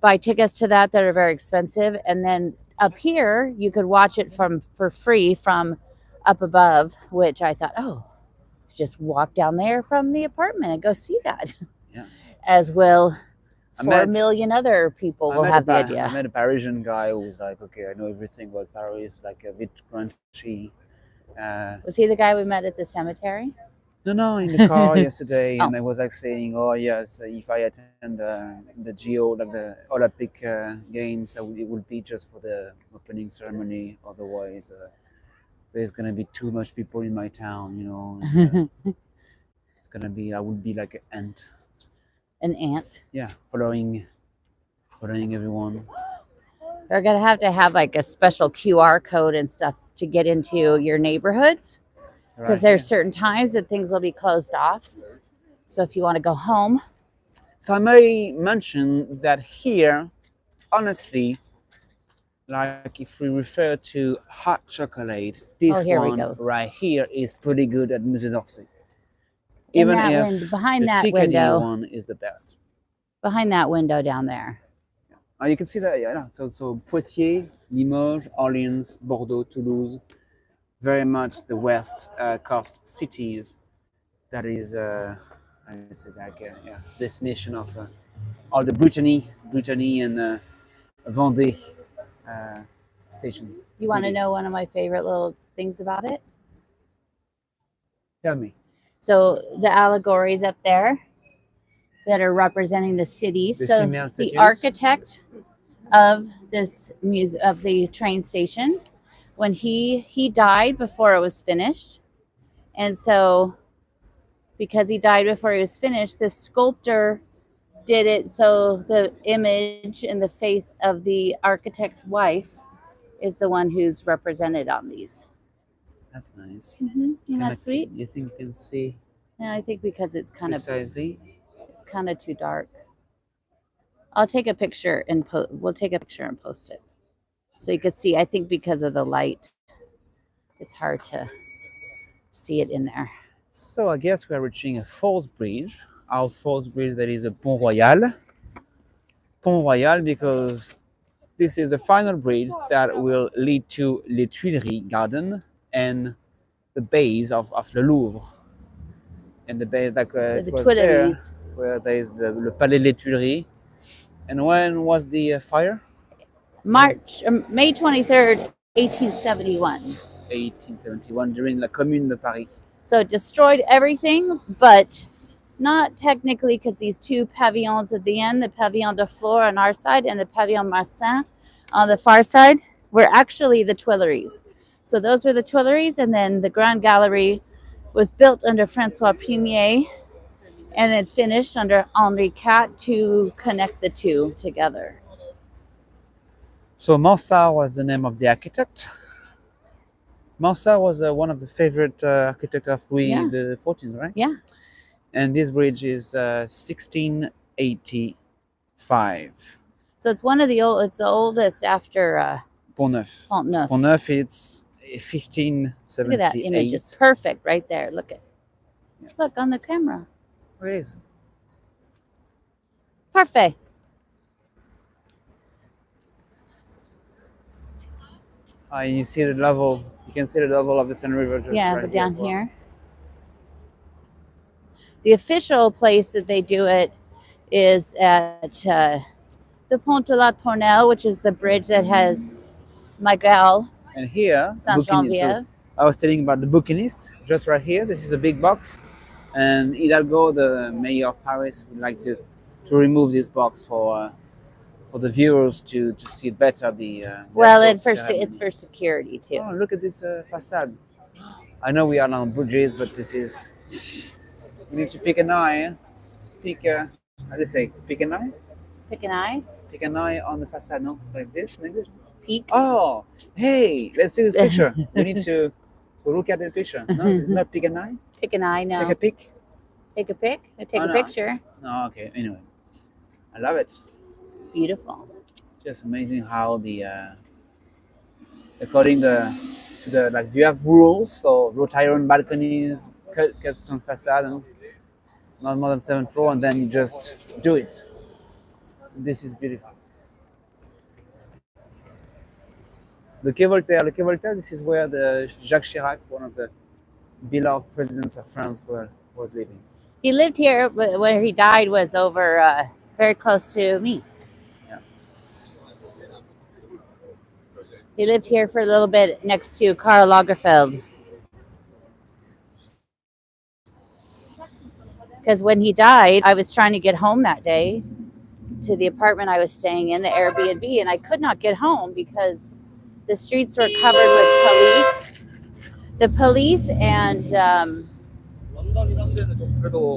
[SPEAKER 1] buy tickets to that are very expensive, and then up here you could watch it for free from up above, which I thought, oh, just walk down there from the apartment and go see that.
[SPEAKER 2] Yeah.
[SPEAKER 1] As will 4 million other people will have the idea.
[SPEAKER 2] I met a Parisian guy who was like, okay, I know everything about Paris, like a bit crunchy.
[SPEAKER 1] Was he the guy we met at the cemetery?
[SPEAKER 2] No, in the car yesterday,
[SPEAKER 1] Oh.
[SPEAKER 2] and I was like saying, oh yes, if I attend the Geo, like the Olympic Games, it would be just for the opening ceremony. Otherwise, there's gonna be too much people in my town, you know. It's gonna be, I would be like an ant.
[SPEAKER 1] An ant.
[SPEAKER 2] Yeah, following everyone.
[SPEAKER 1] They're gonna have like a special QR code and stuff to get into your neighborhoods, because there's certain times that things will be closed off. So if you want to go home.
[SPEAKER 2] So I may mention that here, honestly, like if we refer to hot chocolate, this one right here is pretty good at Musée d'Orsay. Even if
[SPEAKER 1] behind
[SPEAKER 2] the
[SPEAKER 1] that
[SPEAKER 2] Ticadie
[SPEAKER 1] window
[SPEAKER 2] one is the best.
[SPEAKER 1] Behind that window down there.
[SPEAKER 2] You can see that, yeah. So Poitiers, Limoges, Orleans, Bordeaux, Toulouse, very much the West Coast cities. That is, I would say, like, destination of all the Brittany and Vendée station.
[SPEAKER 1] You want to know one of my favorite little things about it?
[SPEAKER 2] Tell me.
[SPEAKER 1] So the allegories up there that are representing the cities. So the architect of this of the train station, when he died before it was finished, and so because he died before it was finished, the sculptor did it so the image and the face of the architect's wife is the one who's represented on these.
[SPEAKER 2] That's nice.
[SPEAKER 1] Mm-hmm. Isn't that sweet?
[SPEAKER 2] You think you can see?
[SPEAKER 1] Yeah, I think because it's kind
[SPEAKER 2] precisely.
[SPEAKER 1] It's kind of too dark. I'll take a picture and we'll take a picture and post it so you can see. I think because of the light, it's hard to see it in there.
[SPEAKER 2] So I guess we are reaching a fourth bridge. Our fourth bridge, that is a Pont Royal. Pont Royal, because this is the final bridge that will lead to Les Tuileries Garden and the base of the Louvre. And the base, like
[SPEAKER 1] the Tuileries,
[SPEAKER 2] where there is the Palais des Tuileries. And when was the fire?
[SPEAKER 1] May 23rd, 1871.
[SPEAKER 2] 1871, during La Commune de Paris.
[SPEAKER 1] So it destroyed everything, but not technically, because these two pavillons at the end, the Pavillon de Flore on our side and the Pavillon Marsan on the far side, were actually the Tuileries. So those were the Tuileries, and then the Grand Gallery was built under Francois Premier and then finished under Henri IV to connect the two together.
[SPEAKER 2] So Mansart was the name of the architect. Mansart was one of the favorite architects of Louis XIV, right?
[SPEAKER 1] Yeah.
[SPEAKER 2] And this bridge is 1685.
[SPEAKER 1] So it's one of the it's the oldest after
[SPEAKER 2] Pont Neuf.
[SPEAKER 1] Pont Neuf.
[SPEAKER 2] Pont Neuf, it's 1578.
[SPEAKER 1] Look at that image. It's perfect right there. Look at Look on the camera.
[SPEAKER 2] It is.
[SPEAKER 1] Parfait.
[SPEAKER 2] You see the level. You can see the level of the Seine River. Just right
[SPEAKER 1] but down here. The official place that they do it is at the Pont de la Tournelle, which is the bridge that has Miguel.
[SPEAKER 2] And here,
[SPEAKER 1] Saint-Geneviève.
[SPEAKER 2] So I was telling about the bouquinist, just right here. This is the big box. And Hidalgo, the mayor of Paris, would like to remove this box for the viewers to see better
[SPEAKER 1] it's for security too.
[SPEAKER 2] Oh, look at this facade. I know we are on bridges, but this is... You need to pick an eye. Pick an eye?
[SPEAKER 1] Pick an eye?
[SPEAKER 2] Pick an eye on the facade, no? It's like this in English.
[SPEAKER 1] Peek.
[SPEAKER 2] Oh, hey, let's see this picture. We need to look at the picture. No, it's not pick an eye.
[SPEAKER 1] Pick an eye, no.
[SPEAKER 2] Take a pic.
[SPEAKER 1] Take a pic? Take
[SPEAKER 2] Oh,
[SPEAKER 1] a
[SPEAKER 2] no.
[SPEAKER 1] picture.
[SPEAKER 2] No, okay. Anyway, I love it.
[SPEAKER 1] It's beautiful.
[SPEAKER 2] Just amazing how the according to the like you have rules, so wrought iron balconies, cut stone facade, and not more than 7th floor, and then you just do it. This is beautiful. Le Quai Voltaire, this is where the Jacques Chirac, one of the beloved presidents of France, was living.
[SPEAKER 1] He lived here, but where he died was over very close to me.
[SPEAKER 2] Yeah.
[SPEAKER 1] He lived here for a little bit next to Karl Lagerfeld. Because when he died, I was trying to get home that day to the apartment I was staying in, the Airbnb, and I could not get home because the streets were covered with police. The police and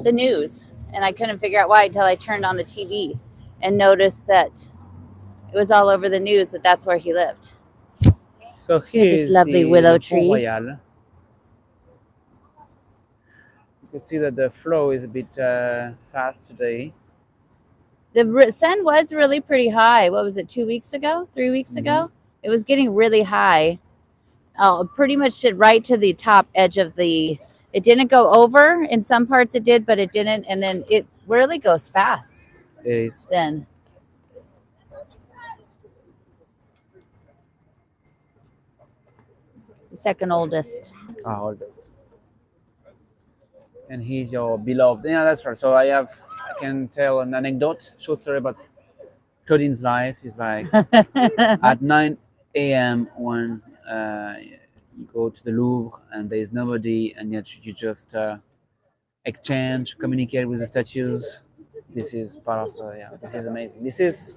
[SPEAKER 1] the news. And I couldn't figure out why until I turned on the TV and noticed that it was all over the news that that's where he lived.
[SPEAKER 2] So here's
[SPEAKER 1] this lovely
[SPEAKER 2] the
[SPEAKER 1] willow
[SPEAKER 2] Pont
[SPEAKER 1] tree.
[SPEAKER 2] Royal. You can see that the flow is a bit fast today.
[SPEAKER 1] The Seine was really pretty high. What was it, 2 weeks ago? 3 weeks ago? It was getting really high. Pretty much right to the top edge of the... It didn't go over. In some parts it did, but it didn't. And then it really goes fast.
[SPEAKER 2] It is.
[SPEAKER 1] Then. The second oldest.
[SPEAKER 2] Oldest. And he's your beloved. Yeah, that's right. So I can tell an anecdote, short story about Claudine's life. Is like at 9 a.m. when you go to the Louvre and there's nobody, and yet you just exchange, communicate with the statues. This is part of this is amazing. This is,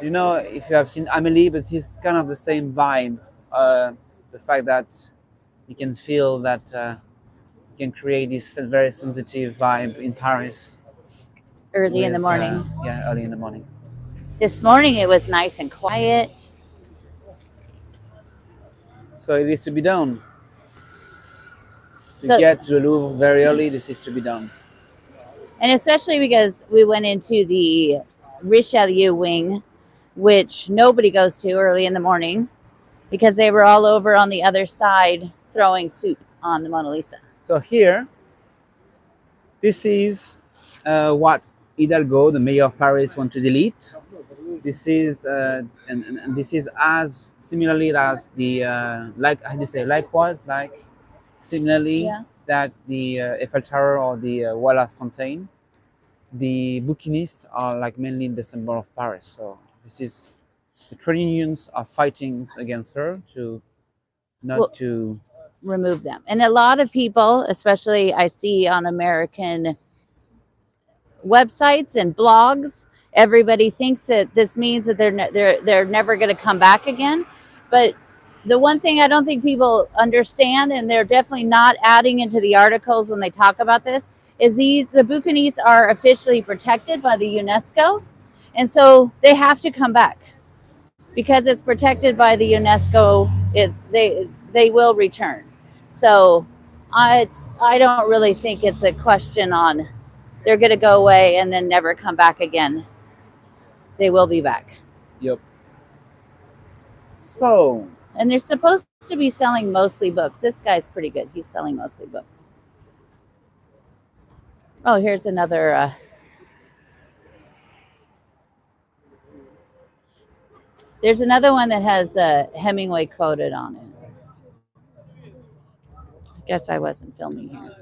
[SPEAKER 2] if you have seen Amélie, but it's kind of the same vibe. The fact that you can feel that you can create this very sensitive vibe in Paris.
[SPEAKER 1] Early in the morning.
[SPEAKER 2] Early in the morning.
[SPEAKER 1] This morning it was nice and quiet.
[SPEAKER 2] So it is to be done. To get to the Louvre very early, this is to be done.
[SPEAKER 1] And especially because we went into the Richelieu wing, which nobody goes to early in the morning, because they were all over on the other side throwing soup on the Mona Lisa.
[SPEAKER 2] So here, this is what Hidalgo, the mayor of Paris, want to delete. This is and this is as similarly as the similarly that the Eiffel Tower or the Wallace Fontaine. The bouquinistes are like mainly the symbol of Paris. So this is the trade unions are fighting against her to
[SPEAKER 1] remove them. And a lot of people, especially I see on American websites and blogs, everybody thinks that this means that they're never going to come back again. But the one thing I don't think people understand, and they're definitely not adding into the articles when they talk about this, is the bouquinistes are officially protected by the UNESCO, and so they have to come back because it's protected by the UNESCO. They will return. So I don't really think it's a question on they're going to go away and then never come back again. They will be back.
[SPEAKER 2] Yep. So.
[SPEAKER 1] And they're supposed to be selling mostly books. This guy's pretty good. He's selling mostly books. Oh, here's another. There's another one that has Hemingway quoted on it. I guess I wasn't filming here.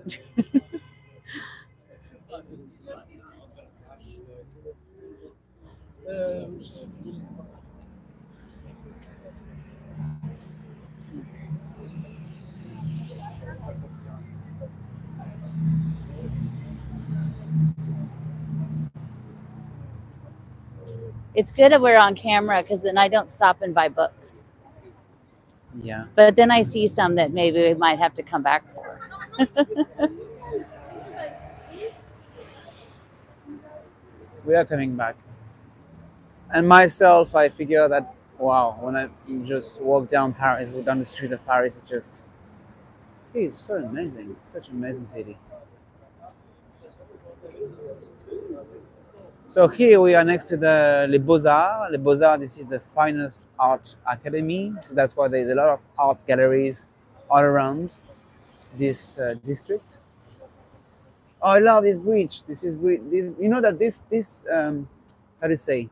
[SPEAKER 1] It's good that we're on camera because then I don't stop and buy books.
[SPEAKER 2] Yeah.
[SPEAKER 1] But then I see some that maybe we might have to come back for.
[SPEAKER 2] We are coming back. And myself, I figure that wow, when I just walk down Paris, walk down the street of Paris, it's so amazing, such an amazing city. So here we are next to the Les Beaux-Arts. Les Beaux-Arts, this is the finest art academy. So that's why there's a lot of art galleries all around this district. Oh, I love this bridge. This, you know that this how do you say?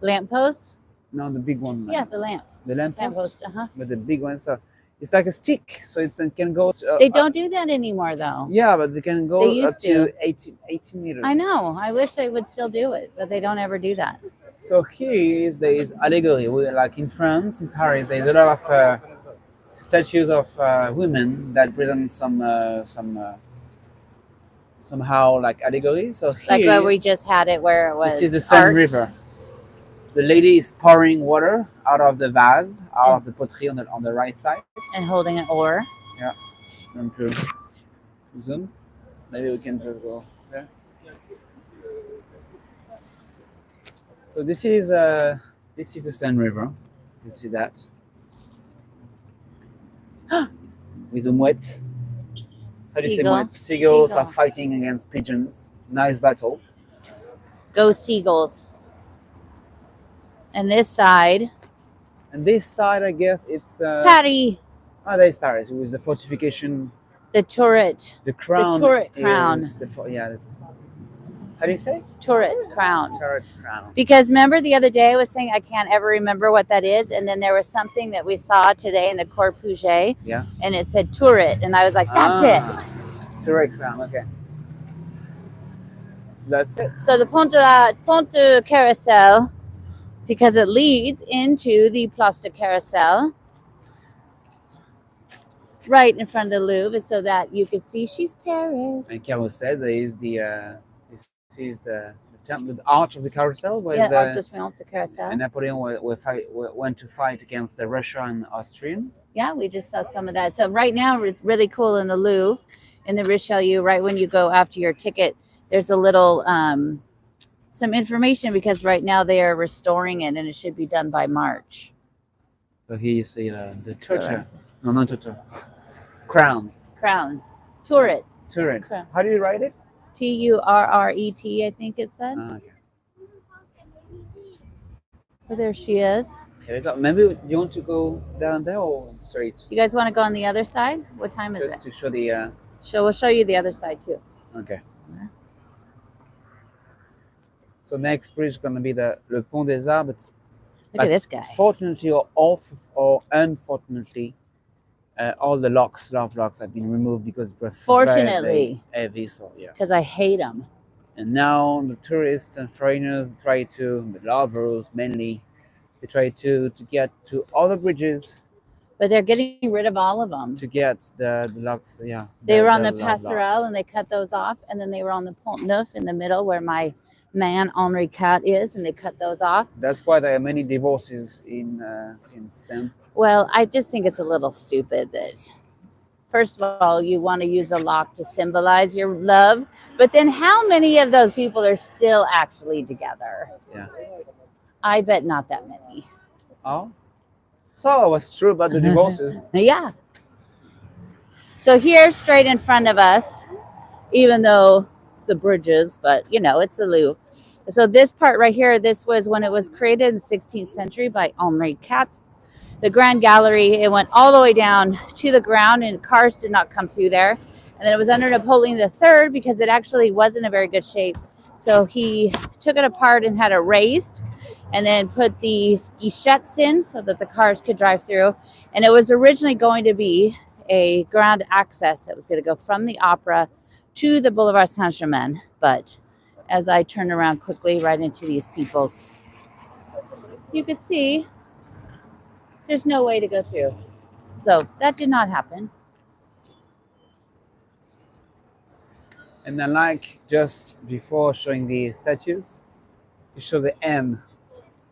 [SPEAKER 1] Lamppost?
[SPEAKER 2] No, the big one.
[SPEAKER 1] Yeah, the
[SPEAKER 2] lamppost.
[SPEAKER 1] lamppost.
[SPEAKER 2] But the big one, so it's like a stick, so it can go.
[SPEAKER 1] They don't do that anymore, though.
[SPEAKER 2] Yeah, but they can go
[SPEAKER 1] They
[SPEAKER 2] up
[SPEAKER 1] used
[SPEAKER 2] to
[SPEAKER 1] to.
[SPEAKER 2] 18 meters.
[SPEAKER 1] I know. I wish they would still do it, but they don't ever do that.
[SPEAKER 2] So here there is allegory. Like in France, in Paris, there's a lot of statues of women that present somehow like allegory. So here
[SPEAKER 1] Like where we just had it, where it was
[SPEAKER 2] this is the Seine
[SPEAKER 1] art.
[SPEAKER 2] River. The lady is pouring water out of the vase, out of the pottery on the right side.
[SPEAKER 1] And holding an oar.
[SPEAKER 2] Yeah. And to zoom. Maybe we can just go there. So this is the Seine River. You see that? With a mouette. How do you say
[SPEAKER 1] Seagull.
[SPEAKER 2] mouette? Seagulls are
[SPEAKER 1] Seagull.
[SPEAKER 2] fighting against pigeons. Nice battle.
[SPEAKER 1] Go seagulls. And this side,
[SPEAKER 2] And this side, I guess, it's
[SPEAKER 1] Paris,
[SPEAKER 2] there's Paris. It was the fortification,
[SPEAKER 1] the turret,
[SPEAKER 2] the crown.
[SPEAKER 1] turret crown.
[SPEAKER 2] is how do you say?
[SPEAKER 1] turret crown.
[SPEAKER 2] Turret crown.
[SPEAKER 1] Because remember the other day I was saying I can't ever remember what that is, and then there was something that we saw today in the Court Puget,
[SPEAKER 2] Yeah.
[SPEAKER 1] and it said turret, and I was like, that's it.
[SPEAKER 2] Turret crown. Okay. That's it.
[SPEAKER 1] So the Pont de Carousel, because it leads into the Place de Carousel, right in front of the Louvre, so that you can see she's Paris.
[SPEAKER 2] And Carousel, there is this is the temple, the Arch of the Carousel, where
[SPEAKER 1] Yeah, Arc de Triomphe de Carousel.
[SPEAKER 2] and Napoleon went to fight against the Russia and Austrian.
[SPEAKER 1] Yeah, we just saw some of that. So right now, it's really cool in the Louvre, in the Richelieu, right when you go after your ticket, there's a little, some information, because right now they are restoring it, and it should be done by March.
[SPEAKER 2] So here you see the turtle. No, not turtle. Crown.
[SPEAKER 1] Crown. Turret.
[SPEAKER 2] Turret.
[SPEAKER 1] Crown.
[SPEAKER 2] How do you write it?
[SPEAKER 1] Turret, I think it said.
[SPEAKER 2] Okay.
[SPEAKER 1] But there she is.
[SPEAKER 2] Here we go. Maybe you want to go down there or straight?
[SPEAKER 1] You guys want to go on the other side? What time is
[SPEAKER 2] Just
[SPEAKER 1] it?
[SPEAKER 2] to show the.
[SPEAKER 1] We'll show you the other side too.
[SPEAKER 2] Okay. So next bridge is gonna be the Le Pont des Arts.
[SPEAKER 1] Look at this guy.
[SPEAKER 2] Fortunately or unfortunately, all the love locks have been removed because it was
[SPEAKER 1] Fortunately.
[SPEAKER 2] very heavy. So yeah.
[SPEAKER 1] Because I hate them.
[SPEAKER 2] And now the tourists and foreigners the lovers mainly, they try to get to all the bridges
[SPEAKER 1] But they're getting rid of all of them.
[SPEAKER 2] to get the locks. Yeah.
[SPEAKER 1] They were on the
[SPEAKER 2] love
[SPEAKER 1] Passerelle,
[SPEAKER 2] locks.
[SPEAKER 1] and they cut those off. And then they were on the Pont Neuf in the middle, where my man Henri Cat is, and they cut those off.
[SPEAKER 2] That's why there are many divorces in Seine.
[SPEAKER 1] Well, I just think it's a little stupid that, first of all, you want to use a lock to symbolize your love, but then how many of those people are still actually together?
[SPEAKER 2] Yeah.
[SPEAKER 1] I bet not that many.
[SPEAKER 2] Oh. So it was true about the divorces.
[SPEAKER 1] Yeah. So here, straight in front of us, even though it's the bridges, but you know, it's the Louvre. So this part right here, this was when it was created in the 16th century by Henri Cat. The Grand Gallery, it went all the way down to the ground, and cars did not come through there. And then it was under Napoleon III, because it actually was in a very good shape. So he took it apart and had it raised, and then put the guichettes in so that the cars could drive through. And it was originally going to be a grand access that was going to go from the Opera to the Boulevard Saint-Germain. But as I turned around quickly right into these people's, you could see there's no way to go through. So that did not happen.
[SPEAKER 2] And then, like just before showing the statues, you show the M.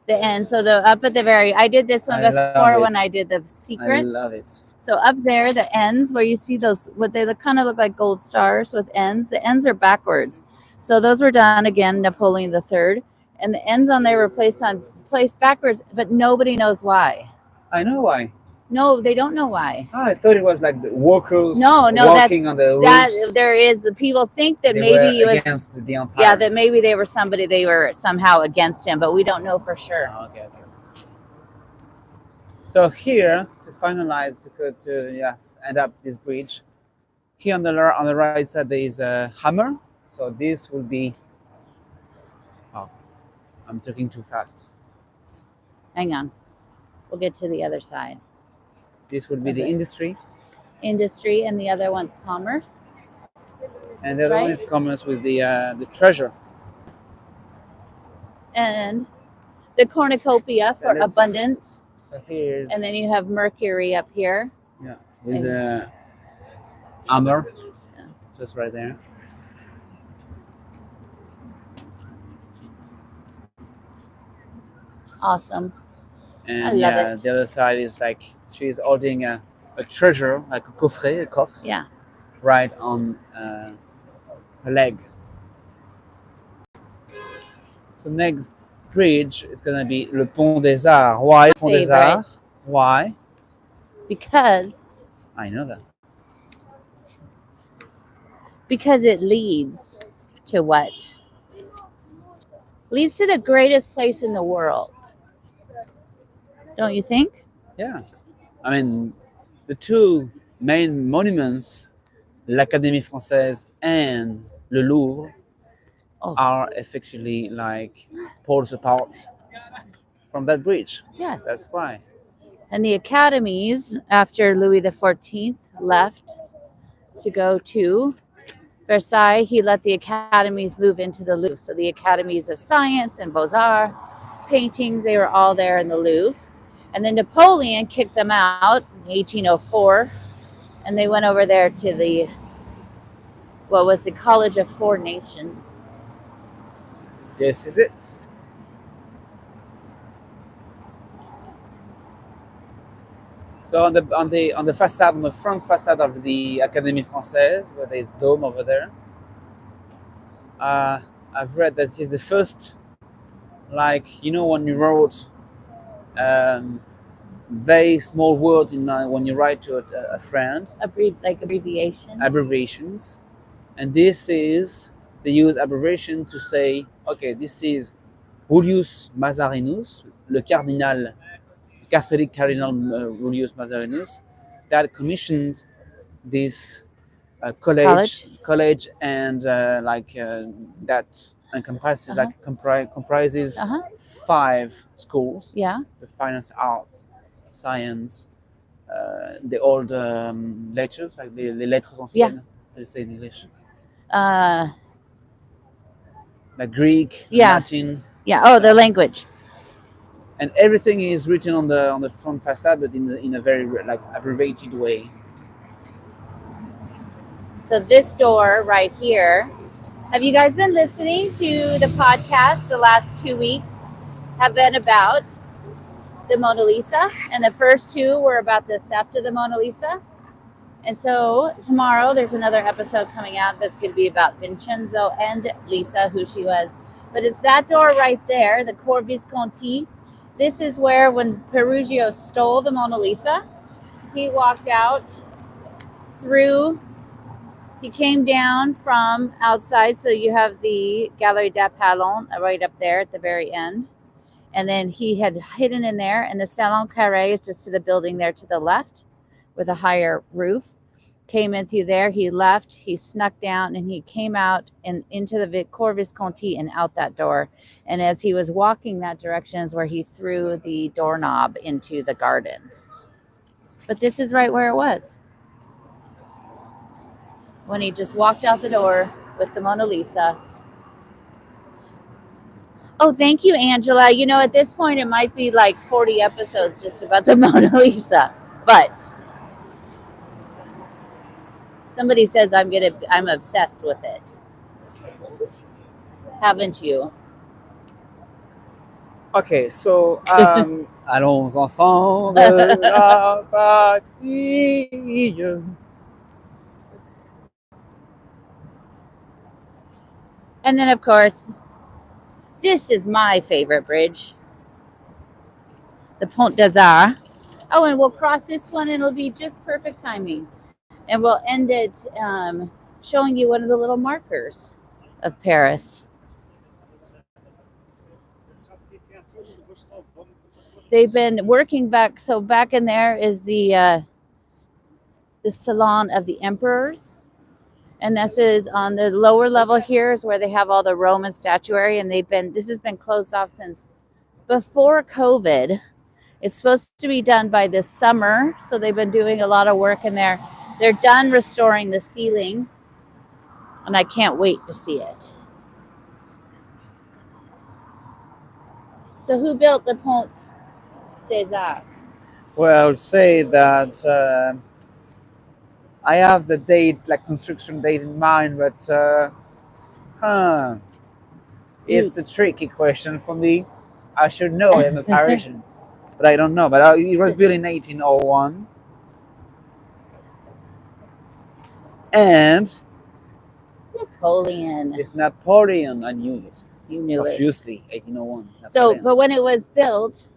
[SPEAKER 1] The end. So the up at the very, I did this one
[SPEAKER 2] I love
[SPEAKER 1] before
[SPEAKER 2] it.
[SPEAKER 1] when I did the secrets.
[SPEAKER 2] I love it.
[SPEAKER 1] So up there, the ends where you see those, what they look, kind of look like gold stars with ends. The ends are backwards. So those were done again, Napoleon III, and the ends on there were placed on placed backwards, but nobody knows why.
[SPEAKER 2] I know why.
[SPEAKER 1] No, they don't know why.
[SPEAKER 2] Oh, I thought it was like the workers
[SPEAKER 1] No,
[SPEAKER 2] walking on the
[SPEAKER 1] that
[SPEAKER 2] roofs.
[SPEAKER 1] there is people think that
[SPEAKER 2] They
[SPEAKER 1] maybe
[SPEAKER 2] were
[SPEAKER 1] it was
[SPEAKER 2] against the empire.
[SPEAKER 1] yeah, that maybe they were somebody they were somehow against him, but we don't know for sure.
[SPEAKER 2] Oh, okay. So here, to finalize, to end up this bridge, here on the right side there is a hammer. So this will be. Oh, I'm talking too fast.
[SPEAKER 1] Hang on. We'll get to the other side.
[SPEAKER 2] This will be the industry.
[SPEAKER 1] Industry, and the other one's commerce.
[SPEAKER 2] And the other one is commerce with the treasure.
[SPEAKER 1] And the cornucopia for abundance.
[SPEAKER 2] So here's,
[SPEAKER 1] and then you have Mercury up here.
[SPEAKER 2] Yeah, with the hammer, just right there.
[SPEAKER 1] Awesome.
[SPEAKER 2] And
[SPEAKER 1] I love it.
[SPEAKER 2] The other side is like she's holding a treasure, like a coffret, a coffre.
[SPEAKER 1] Yeah.
[SPEAKER 2] Right on her leg. So next bridge is gonna be Le Pont des Arts. Why Pont des Arts? Why?
[SPEAKER 1] Because
[SPEAKER 2] I know that.
[SPEAKER 1] Because it leads to what? Leads to the greatest place in the world. Don't you think?
[SPEAKER 2] Yeah. I mean, the two main monuments, l'Académie Française and le Louvre, are effectively like poles apart from that bridge.
[SPEAKER 1] Yes.
[SPEAKER 2] That's why.
[SPEAKER 1] And the academies, after Louis XIV left to go to Versailles, he let the academies move into the Louvre. So the academies of science and Beaux-Arts, paintings, they were all there in the Louvre. And then Napoleon kicked them out in 1804, and they went over there to the, what was the College of Four Nations.
[SPEAKER 2] This is it. So on the facade, on the front facade of the Académie Française, where there's dome over there, I've read that he's the first, like, you know, when you wrote very small word when you write to a friend,
[SPEAKER 1] like abbreviations.
[SPEAKER 2] Abbreviations, and this is they use abbreviation to say, okay, this is Julius Mazarinus, le cardinal, Catholic Cardinal Julius Mazarinus, that commissioned this college and that encompasses comprises 5 schools.
[SPEAKER 1] Yeah.
[SPEAKER 2] The finance, arts, science, the old lectures, like the lettres anciennes. How do you say in English? Like Greek, Latin.
[SPEAKER 1] Yeah. Oh, the language.
[SPEAKER 2] And everything is written on the front facade, but in a very like abbreviated way.
[SPEAKER 1] So this door right here. Have you guys been listening to the podcast the last 2 weeks? Have been about the Mona Lisa, and the first 2 were about the theft of the Mona Lisa. And so tomorrow there's another episode coming out that's going to be about Vincenzo and Lisa, who she was. But it's that door right there, the Cour Visconti. This is where when Perugio stole the Mona Lisa, he walked out through. He came down from outside, so you have the Galerie des Palais right up there at the very end. And then he had hidden in there, and the Salon Carré is just to the building there to the left with a higher roof. Came in through there, he left, he snuck down, and he came out and into the Cour Visconti and out that door. And as he was walking that direction is where he threw the doorknob into the garden. But this is right where it was. When he just walked out the door with the Mona Lisa. Oh, thank you, Angela. You know, at this point, it might be like 40 episodes just about the Mona Lisa. But somebody says I'm obsessed with it. Haven't you?
[SPEAKER 2] Okay, so allons enfants de la patrie.
[SPEAKER 1] And then, of course, this is my favorite bridge. the Pont des Arts. Oh, and we'll cross this one and it'll be just perfect timing. And we'll end it showing you one of the little markers of Paris. They've been working back. So back in there is the Salon of the Emperors. And this is on the lower level here is where they have all the Roman statuary. And this has been closed off since before COVID. It's supposed to be done by this summer. So they've been doing a lot of work in there. They're done restoring the ceiling. And I can't wait to see it. So who built the Pont des Arts?
[SPEAKER 2] Well, I would say that I have the date, like construction date in mind, but it's a tricky question for me. I should know. I'm a Parisian, but I don't know. But it was built in 1801, and
[SPEAKER 1] It's Napoleon.
[SPEAKER 2] it's Napoleon. I knew it.
[SPEAKER 1] You knew it.
[SPEAKER 2] Obviously, 1801.
[SPEAKER 1] So,
[SPEAKER 2] Napoleon.
[SPEAKER 1] but when it was built,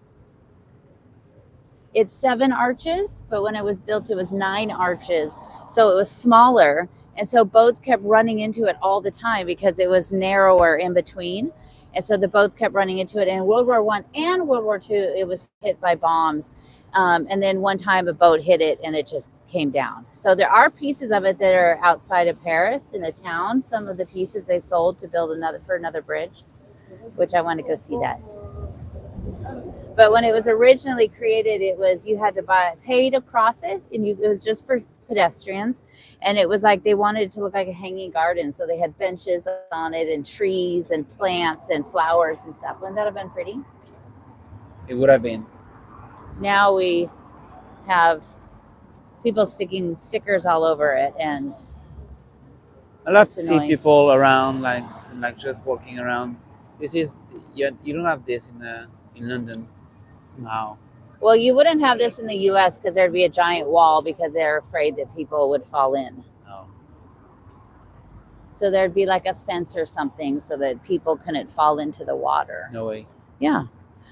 [SPEAKER 1] it's 7 arches, but when it was built, it was 9 arches. So it was smaller. And so boats kept running into it all the time because it was narrower in between. And so the boats kept running into it. And World War I and World War II, it was hit by bombs. And then one time a boat hit it and it just came down. So there are pieces of it that are outside of Paris in the town. Some of the pieces they sold to build another bridge, which I want to go see that. But when it was originally created, it was you had to pay to cross it, and it was just for pedestrians. And it was like they wanted it to look like a hanging garden, so they had benches on it and trees and plants and flowers and stuff. Wouldn't that have been pretty?
[SPEAKER 2] It would have been.
[SPEAKER 1] Now we have people sticking stickers all over it, and
[SPEAKER 2] I love to
[SPEAKER 1] it's
[SPEAKER 2] see
[SPEAKER 1] annoying.
[SPEAKER 2] people around, like just walking around. This is you don't have this in London somehow.
[SPEAKER 1] Well, you wouldn't have this in the U.S. because there'd be a giant wall because they're afraid that people would fall in.
[SPEAKER 2] No.
[SPEAKER 1] So there'd be like a fence or something so that people couldn't fall into the water.
[SPEAKER 2] No way.
[SPEAKER 1] Yeah.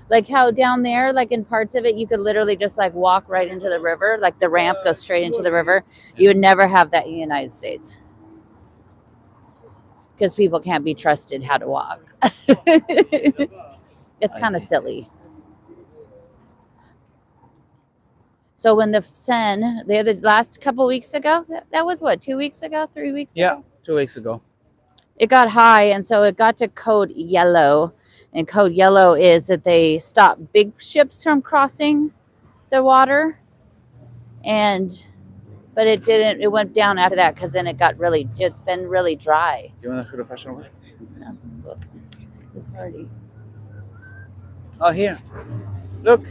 [SPEAKER 1] Like how down there, like in parts of it, you could literally just like walk right into the river. Like the ramp goes straight into the river. You would never have that in the United States. Because people can't be trusted how to walk. It's kind of silly. So when the Seine, the last couple weeks ago, that was what, 2 weeks ago, 3 weeks
[SPEAKER 2] Yeah,
[SPEAKER 1] ago?
[SPEAKER 2] 2 weeks ago.
[SPEAKER 1] It got high, and so it got to code yellow. And code yellow is that they stop big ships from crossing the water. But it didn't, it went down after that because then it's been really dry.
[SPEAKER 2] Do you want to shoot a fashion week?
[SPEAKER 1] Yeah, it's hardy.
[SPEAKER 2] Oh, here. Look.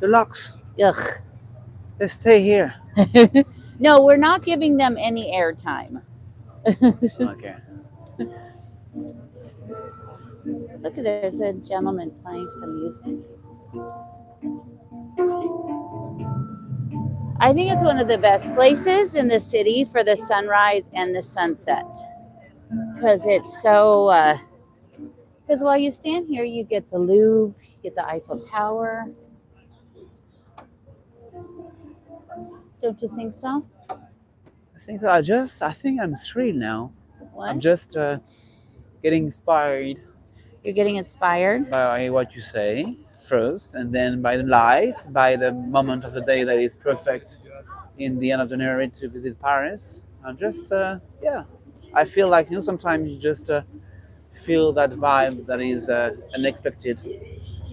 [SPEAKER 2] The locks.
[SPEAKER 1] Ugh.
[SPEAKER 2] They stay here.
[SPEAKER 1] No, we're not giving them any airtime.
[SPEAKER 2] Okay.
[SPEAKER 1] Look, there's a gentleman playing some music. I think it's one of the best places in the city for the sunrise and the sunset. Because it's so, because while you stand here, you get the Louvre, you get the Eiffel Tower. Don't you think so?
[SPEAKER 2] I think so. I think I'm thrilled now.
[SPEAKER 1] What?
[SPEAKER 2] I'm just getting inspired
[SPEAKER 1] You're getting inspired?
[SPEAKER 2] by what you say first, and then by the light, by the moment of the day that is perfect in the end of January to visit Paris. I'm just, I feel like, sometimes you just feel that vibe that is unexpected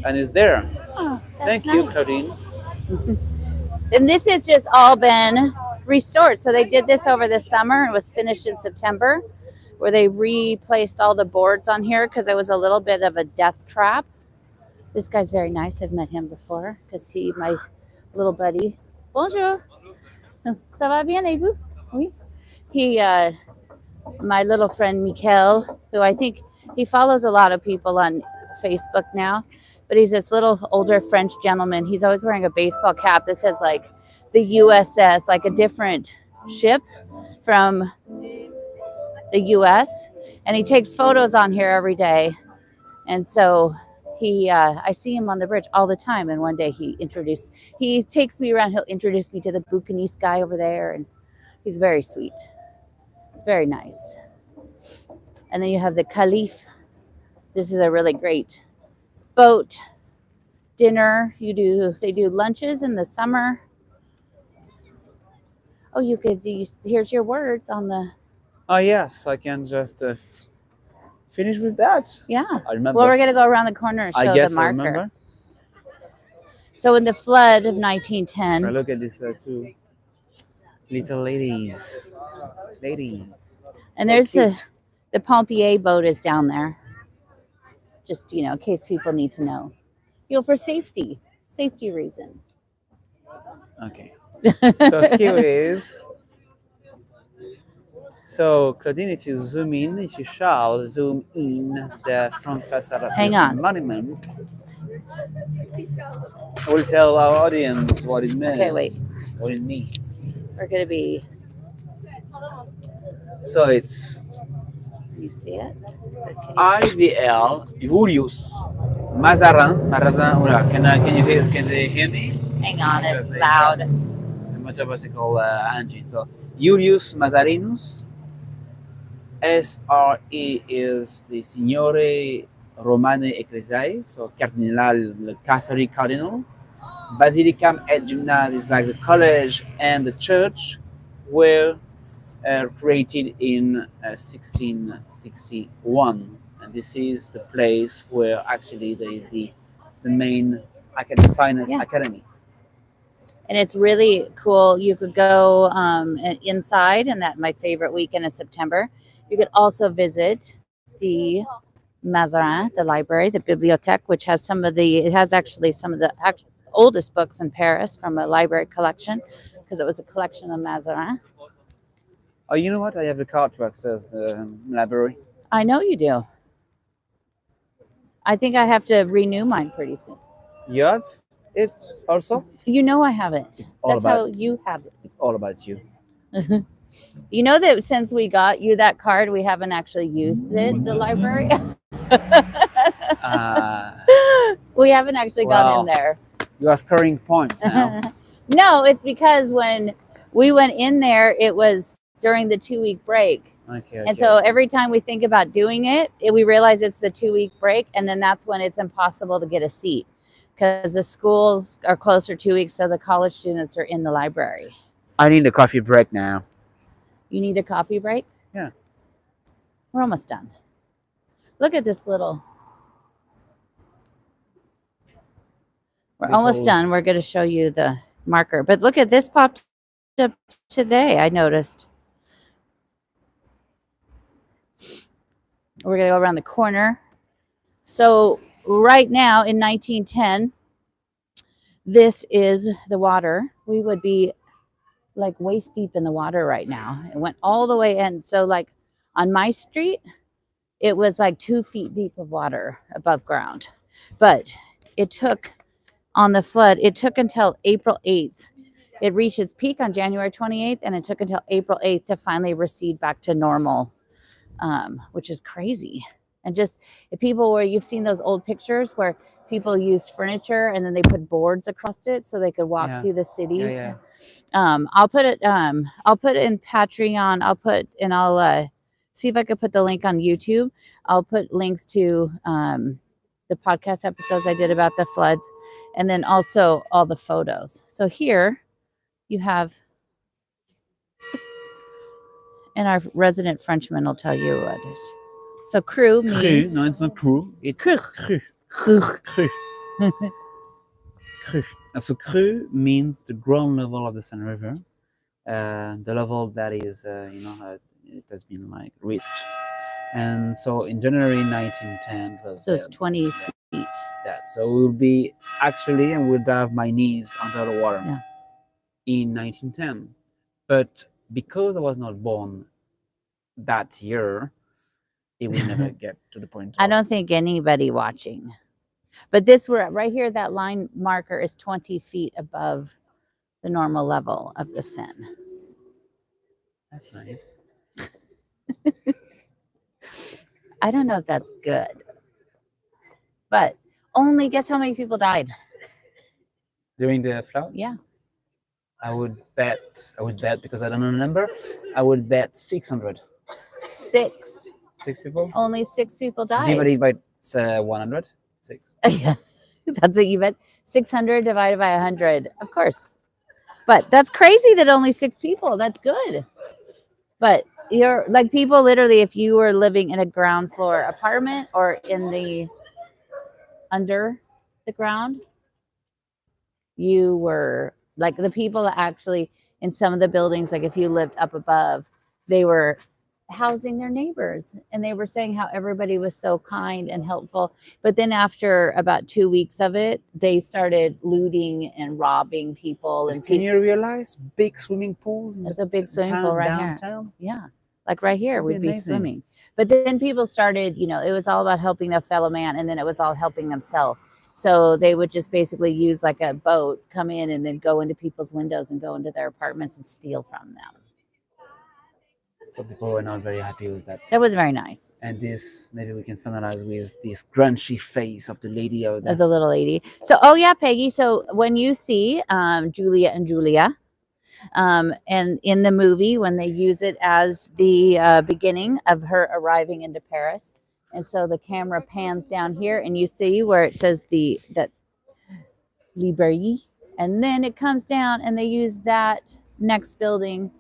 [SPEAKER 2] and is there.
[SPEAKER 1] Oh, that's
[SPEAKER 2] Thank you,
[SPEAKER 1] nice.
[SPEAKER 2] Claudine.
[SPEAKER 1] And this has just all been restored. So they did this over the summer. It was finished in September, where they replaced all the boards on here because it was a little bit of a death trap. This guy's very nice. I've met him before because my little buddy. Bonjour. Ça va bien et vous? Oui. My little friend Mikel, who I think he follows a lot of people on Facebook now, but he's this little older French gentleman. He's always wearing a baseball cap that says like the USS, like a different ship from the US. And he takes photos on here every day. And so I see him on the bridge all the time. And one day he takes me around. He'll introduce me to the Bucanese guy over there. And he's very sweet. It's very nice. And then you have the Caliph. This is a really great boat dinner. They do lunches in the summer. Oh, here's your words on the,
[SPEAKER 2] Oh yes, I can just finish with that.
[SPEAKER 1] yeah.
[SPEAKER 2] I remember.
[SPEAKER 1] Well, we're going to go around the corner and
[SPEAKER 2] I
[SPEAKER 1] show
[SPEAKER 2] guess
[SPEAKER 1] the
[SPEAKER 2] I
[SPEAKER 1] marker.
[SPEAKER 2] remember.
[SPEAKER 1] So in the flood of
[SPEAKER 2] Now
[SPEAKER 1] 1910,
[SPEAKER 2] look at these two little ladies.
[SPEAKER 1] and
[SPEAKER 2] So
[SPEAKER 1] there's
[SPEAKER 2] cute.
[SPEAKER 1] the Pompier boat is down there. Just, in case people need to know. For safety reasons.
[SPEAKER 2] Okay. So here it is. So Claudine, if you shall zoom in the front facade of
[SPEAKER 1] Hang
[SPEAKER 2] this
[SPEAKER 1] on.
[SPEAKER 2] monument, I will tell our audience what it means.
[SPEAKER 1] Okay, wait.
[SPEAKER 2] What it means.
[SPEAKER 1] We're going to be,
[SPEAKER 2] So it's
[SPEAKER 1] you see it?
[SPEAKER 2] IVL Julius Mazarin. Can they hear me?
[SPEAKER 1] Hang on, it's loud.
[SPEAKER 2] A motorbicycle engine. So Julius Mazarinus. SRE is the Signore Romane Ecclesiae, so Cardinal, the Catholic cardinal. Basilicam et Gymnase is like the college and the church were created in 1661, and this is the place where actually there is the main finance academy.
[SPEAKER 1] And it's really cool. You could go inside, and that's my favorite weekend of September. You could also visit the Mazarin, the library, the bibliothèque, which has it has actually some of the oldest books in Paris from a library collection, because it was a collection of Mazarin.
[SPEAKER 2] Oh, you know what? I have the card to access the library.
[SPEAKER 1] I know you do. I think I have to renew mine pretty soon.
[SPEAKER 2] You have it also?
[SPEAKER 1] You know I have it. That's how you have it.
[SPEAKER 2] It's all about you.
[SPEAKER 1] You know that since we got you that card, we haven't actually used it, the library. We haven't actually gone in there.
[SPEAKER 2] You are scoring points now.
[SPEAKER 1] No, it's because when we went in there, it was during the 2-week break.
[SPEAKER 2] Okay.
[SPEAKER 1] And so every time we think about doing it, we realize it's the 2-week break, and then that's when it's impossible to get a seat because the schools are closed for 2 weeks, so the college students are in the library.
[SPEAKER 2] I need a coffee break now.
[SPEAKER 1] You need a coffee break?
[SPEAKER 2] Yeah.
[SPEAKER 1] We're almost done. Look at this little... We're almost done. We're going to show you the marker. But look at this popped up today, I noticed. We're going to go around the corner. So right now in 1910, this is the water. We would be like waist deep in the water right now. It went all the way in. So like on my street, it was like 2 feet deep of water above ground. But it took... on the flood, it took until April 8th. It reached its peak on January 28th, and it took until April 8th to finally recede back to normal, which is crazy. And just if you've seen those old pictures where people used furniture and then they put boards across it so they could walk through the city.
[SPEAKER 2] Yeah.
[SPEAKER 1] I'll put it in Patreon. I'll see if I could put the link on YouTube. I'll put links to the podcast episodes I did about the floods, and then also all the photos. So here you have, and our resident Frenchman will tell you what it is. So cru means...
[SPEAKER 2] No, it's not cru. It's
[SPEAKER 1] cru.
[SPEAKER 2] Cru. So cru means the ground level of the Seine River, the level that is, it has been like reached. And so in January 1910,
[SPEAKER 1] so it's 20 feet.
[SPEAKER 2] So we'll be actually, and we'll have my knees under the water in 1910. But because I was not born that year, it will never get to the point.
[SPEAKER 1] I don't think anybody watching. But we're right here, that line marker is 20 feet above the normal level of the Seine.
[SPEAKER 2] That's nice.
[SPEAKER 1] I don't know if that's good. But Only guess how many people died?
[SPEAKER 2] During the flood?
[SPEAKER 1] Yeah.
[SPEAKER 2] I would bet because I don't know the number. I would bet 600.
[SPEAKER 1] 6.
[SPEAKER 2] 6 people?
[SPEAKER 1] Only 6 people died.
[SPEAKER 2] Divided by 100? 6.
[SPEAKER 1] Yeah. That's what you bet. 600 divided by 100. Of course. But that's crazy that only 6 people. That's good. But you're like people literally, if you were living in a ground floor apartment or in the under the ground, you were like the people that actually in some of the buildings, like if you lived up above, they were housing their neighbors and they were saying how everybody was so kind and helpful. But then after about 2 weeks of it, they started looting and robbing people. And
[SPEAKER 2] Can you realize big swimming pool?
[SPEAKER 1] It's a big swimming pool right
[SPEAKER 2] downtown?
[SPEAKER 1] here. Yeah. Like right here
[SPEAKER 2] That'd be
[SPEAKER 1] would be
[SPEAKER 2] amazing.
[SPEAKER 1] swimming. But then people started, you know, it was all about helping a fellow man and then it was all helping themselves. So they would just basically use like a boat, come in and then go into people's windows and go into their apartments and steal from them.
[SPEAKER 2] So people were not very happy with that.
[SPEAKER 1] That was very nice.
[SPEAKER 2] And this, maybe we can finalize with this grungy face of the lady over there.
[SPEAKER 1] Of the little lady. So, oh yeah, Peggy. So when you see Julia and Julia, and in the movie, when they use it as the beginning of her arriving into Paris, and so the camera pans down here, and you see where it says that librairie, and then it comes down, and they use that next building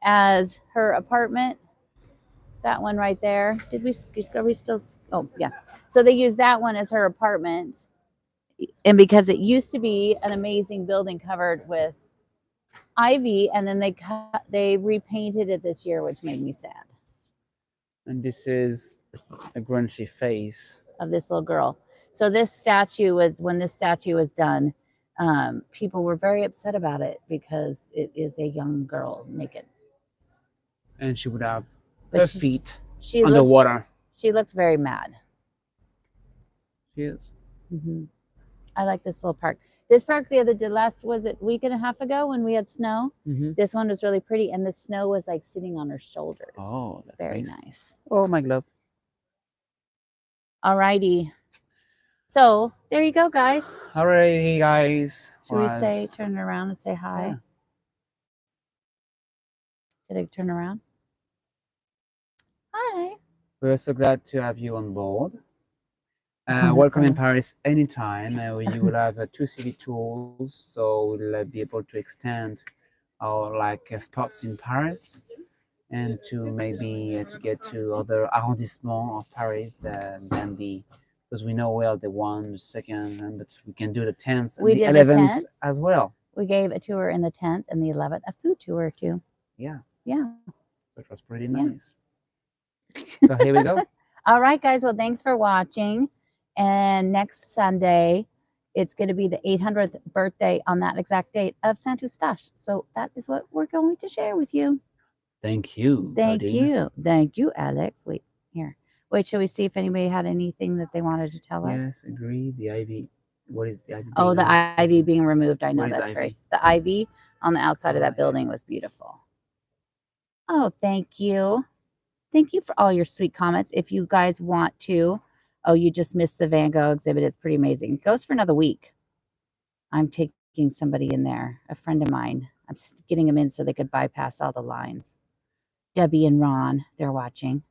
[SPEAKER 1] as her apartment. That one right there. Are we still? Oh yeah. So they use that one as her apartment, and because it used to be an amazing building covered with ivy, and then they repainted it this year, which made me sad.
[SPEAKER 2] And this is a grungy face
[SPEAKER 1] of this little girl. So this statue was, when this statue was done, people were very upset about it because it is a young girl naked.
[SPEAKER 2] And she would have her feet
[SPEAKER 1] she
[SPEAKER 2] underwater.
[SPEAKER 1] She looks very mad.
[SPEAKER 2] She is.
[SPEAKER 1] Mm-hmm. I like this little park. This park was it week and a half ago when we had snow?
[SPEAKER 2] Mm-hmm.
[SPEAKER 1] This one was really pretty, and the snow was like sitting on her shoulders.
[SPEAKER 2] Oh, that's
[SPEAKER 1] very nice.
[SPEAKER 2] Oh, my glove.
[SPEAKER 1] Alrighty. So there you go, guys.
[SPEAKER 2] Alrighty, guys.
[SPEAKER 1] Should we say turn it around and say hi? Yeah. Did I turn around? Hi.
[SPEAKER 2] We're so glad to have you on board. Welcome in Paris anytime. You will have 2 city tours, so we'll be able to extend our spots in Paris and to maybe to get to other arrondissements of Paris than because we know well the 1, the 2nd, but we can do the 10th and the 11th as well.
[SPEAKER 1] We gave a tour in the 10th and the 11th, a food tour too.
[SPEAKER 2] Yeah.
[SPEAKER 1] Yeah.
[SPEAKER 2] So it was pretty nice. So here we go.
[SPEAKER 1] All right, guys. Well, thanks for watching. And next Sunday, it's going to be the 800th birthday on that exact date of Saint Eustache. So that is what we're going to share with you.
[SPEAKER 2] Thank you.
[SPEAKER 1] Thank you. Thank you, Alex. Wait, here. Wait, shall we see if anybody had anything that they wanted to tell us?
[SPEAKER 2] Yes, agree. The ivy. What is the ivy?
[SPEAKER 1] Oh, the ivy being removed. I know that's very. The ivy on the outside of that building was beautiful. Oh, thank you. Thank you for all your sweet comments. If you guys want to, oh, you just missed the Van Gogh exhibit. It's pretty amazing. It goes for another week. I'm taking somebody in there, a friend of mine. I'm getting them in so they could bypass all the lines. Debbie and Ron, they're watching.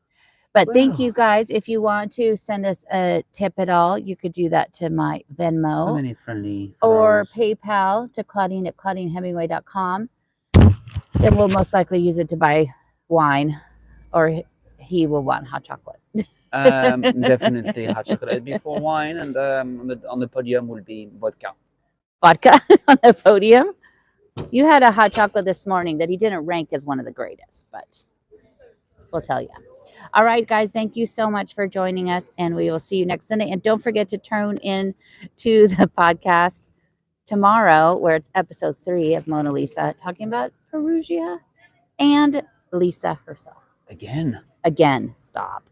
[SPEAKER 1] But thank you guys. If you want to send us a tip at all, you could do that to my Venmo.
[SPEAKER 2] So many friendly
[SPEAKER 1] or PayPal to Claudine at ClaudineHemingway.com. Then we'll most likely use it to buy wine, or he will want hot chocolate.
[SPEAKER 2] Definitely hot chocolate before wine, and on the podium will be vodka.
[SPEAKER 1] Vodka on the podium? You had a hot chocolate this morning that he didn't rank as one of the greatest, but we'll tell you. All right, guys, thank you so much for joining us, and we will see you next Sunday. And don't forget to tune in to the podcast tomorrow, where it's episode 3 of Mona Lisa, talking about Perugia and Lisa herself.
[SPEAKER 2] Again.
[SPEAKER 1] Stop.